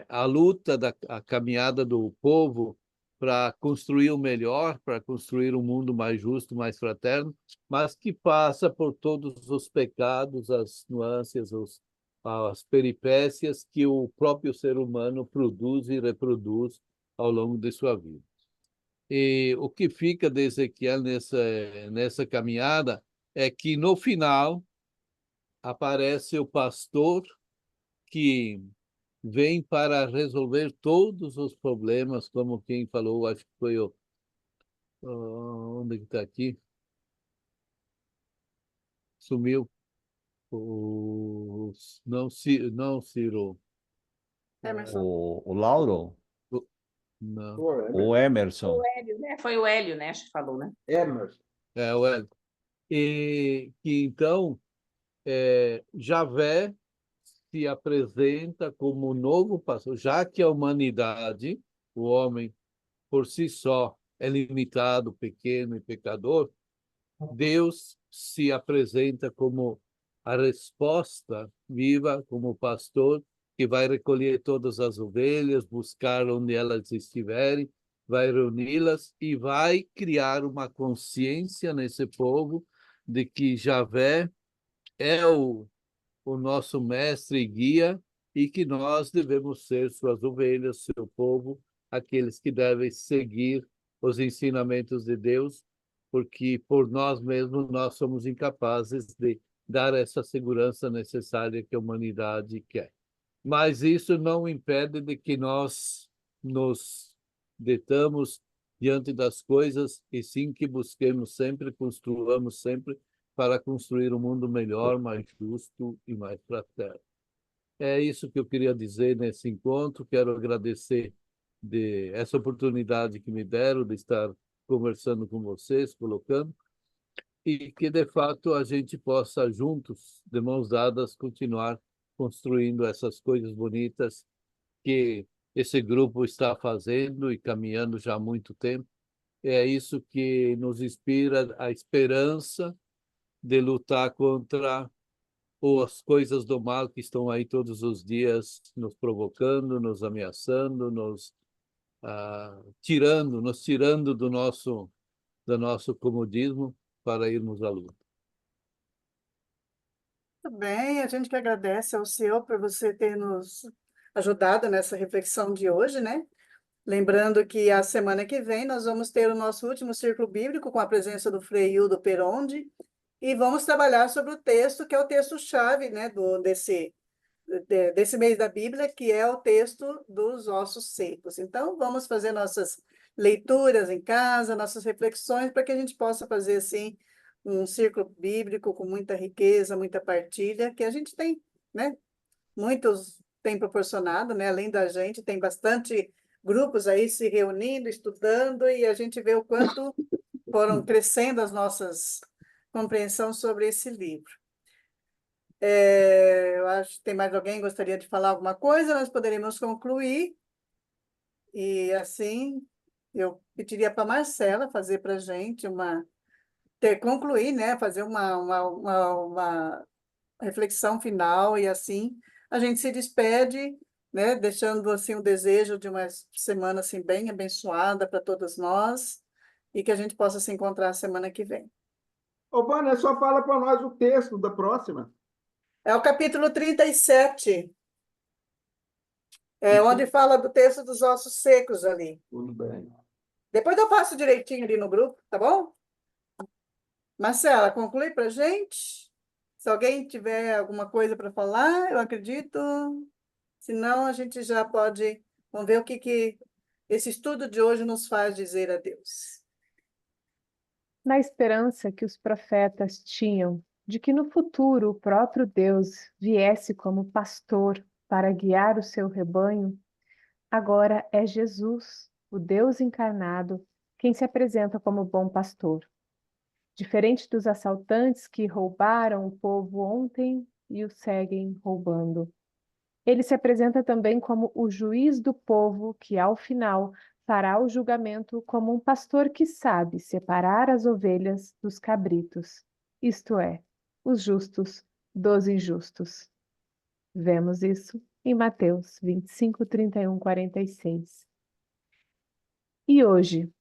A luta, a caminhada do povo para construir o melhor, para construir um mundo mais justo, mais fraterno, mas que passa por todos os pecados, as nuances, as peripécias que o próprio ser humano produz e reproduz ao longo de sua vida. E o que fica de Ezequiel nessa caminhada é que, no final, aparece o pastor que vem para resolver todos os problemas, como quem falou, acho que foi o... onde que está aqui? Sumiu. Não, Ciro. Emerson. O Lauro? Não. O Emerson. O Emerson. O Hélio, né? Foi o Hélio, né? Acho que falou, né? Emerson. O Hélio. E que então Javé se apresenta como o novo pastor, já que a humanidade, o homem por si só é limitado, pequeno e pecador, Deus se apresenta como a resposta viva, como o pastor que vai recolher todas as ovelhas, buscar onde elas estiverem, vai reuni-las e vai criar uma consciência nesse povo de que Javé é o nosso mestre e guia e que nós devemos ser suas ovelhas, seu povo, aqueles que devem seguir os ensinamentos de Deus, porque por nós mesmos nós somos incapazes de dar essa segurança necessária que a humanidade quer. Mas isso não impede de que nós nos detamos diante das coisas e sim que busquemos sempre, construamos sempre para construir um mundo melhor, mais justo e mais fraterno. É isso que eu queria dizer nesse encontro. Quero agradecer essa oportunidade que me deram de estar conversando com vocês, colocando, e que, de fato, a gente possa juntos, de mãos dadas, continuar construindo essas coisas bonitas que esse grupo está fazendo e caminhando já há muito tempo. É isso que nos inspira a esperança de lutar contra as coisas do mal que estão aí todos os dias nos provocando, nos ameaçando, nos tirando do nosso comodismo para irmos à luta. Muito bem, a gente que agradece ao Senhor por você ter nos ajudado nessa reflexão de hoje, né? Lembrando que a semana que vem nós vamos ter o nosso último círculo bíblico com a presença do Frei Hildo Perondi e vamos trabalhar sobre o texto que é o texto-chave, né, desse mês da Bíblia, que é o texto dos ossos secos. Então, vamos fazer nossas leituras em casa, nossas reflexões, para que a gente possa fazer, assim, um círculo bíblico com muita riqueza, muita partilha, que a gente tem, né? Muitos têm proporcionado, né? Além da gente, tem bastante grupos aí se reunindo, estudando, e a gente vê o quanto foram crescendo as nossas compreensões sobre esse livro. Eu acho que tem mais alguém que gostaria de falar alguma coisa, nós poderíamos concluir. E assim, eu pediria para a Marcela fazer para a gente concluir, né? Fazer uma reflexão final e assim a gente se despede, né? Deixando assim um desejo de uma semana assim bem abençoada para todos nós e que a gente possa se encontrar semana que vem. Ô, Vânia, só fala para nós o texto da próxima. É o capítulo 37, onde fala do texto dos ossos secos ali. Tudo bem. Depois eu passo direitinho ali no grupo, tá bom? Marcela, conclui para a gente. Se alguém tiver alguma coisa para falar, eu acredito. Senão, a gente já pode... Vamos ver o que esse estudo de hoje nos faz dizer a Deus. Na esperança que os profetas tinham de que no futuro o próprio Deus viesse como pastor para guiar o seu rebanho, agora é Jesus, o Deus encarnado, quem se apresenta como bom pastor. Diferente dos assaltantes que roubaram o povo ontem e o seguem roubando. Ele se apresenta também como o juiz do povo que, ao final, fará o julgamento como um pastor que sabe separar as ovelhas dos cabritos, isto é, os justos dos injustos. Vemos isso em Mateus 25, 31, 46. E hoje,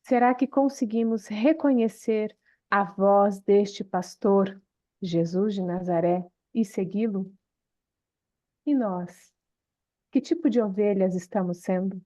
será que conseguimos reconhecer a voz deste pastor, Jesus de Nazaré, e segui-lo? E nós, que tipo de ovelhas estamos sendo?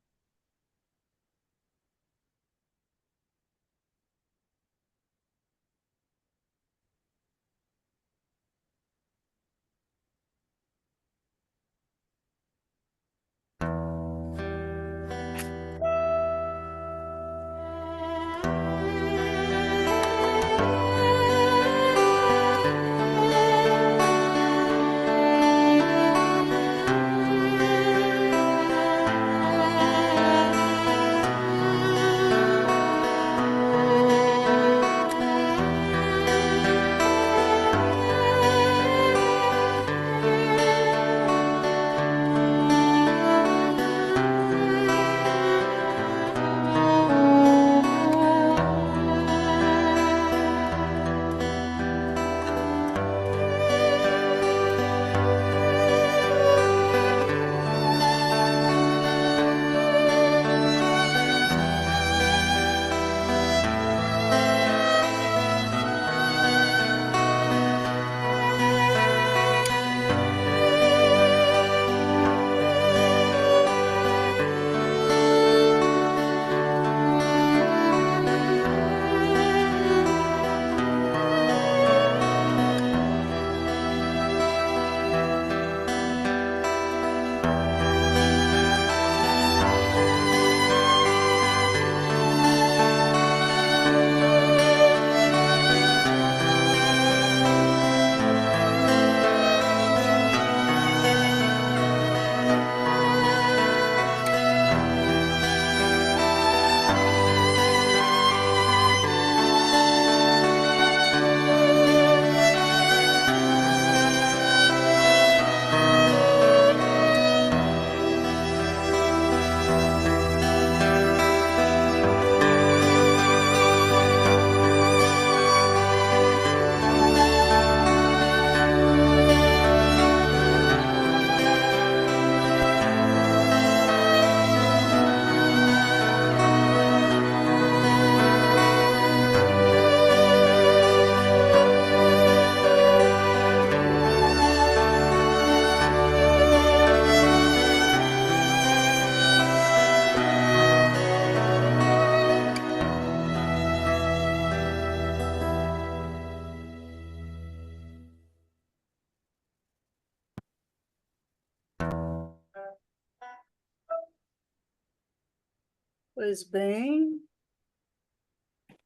Pois bem,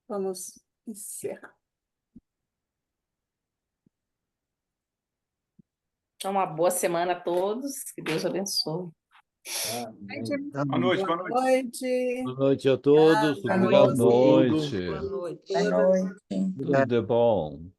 vamos encerrar. Então, uma boa semana a todos. Que Deus abençoe. Boa noite. Boa noite a todos, Boa obrigado por tudo. Boa noite. Boa noite. Tudo de bom.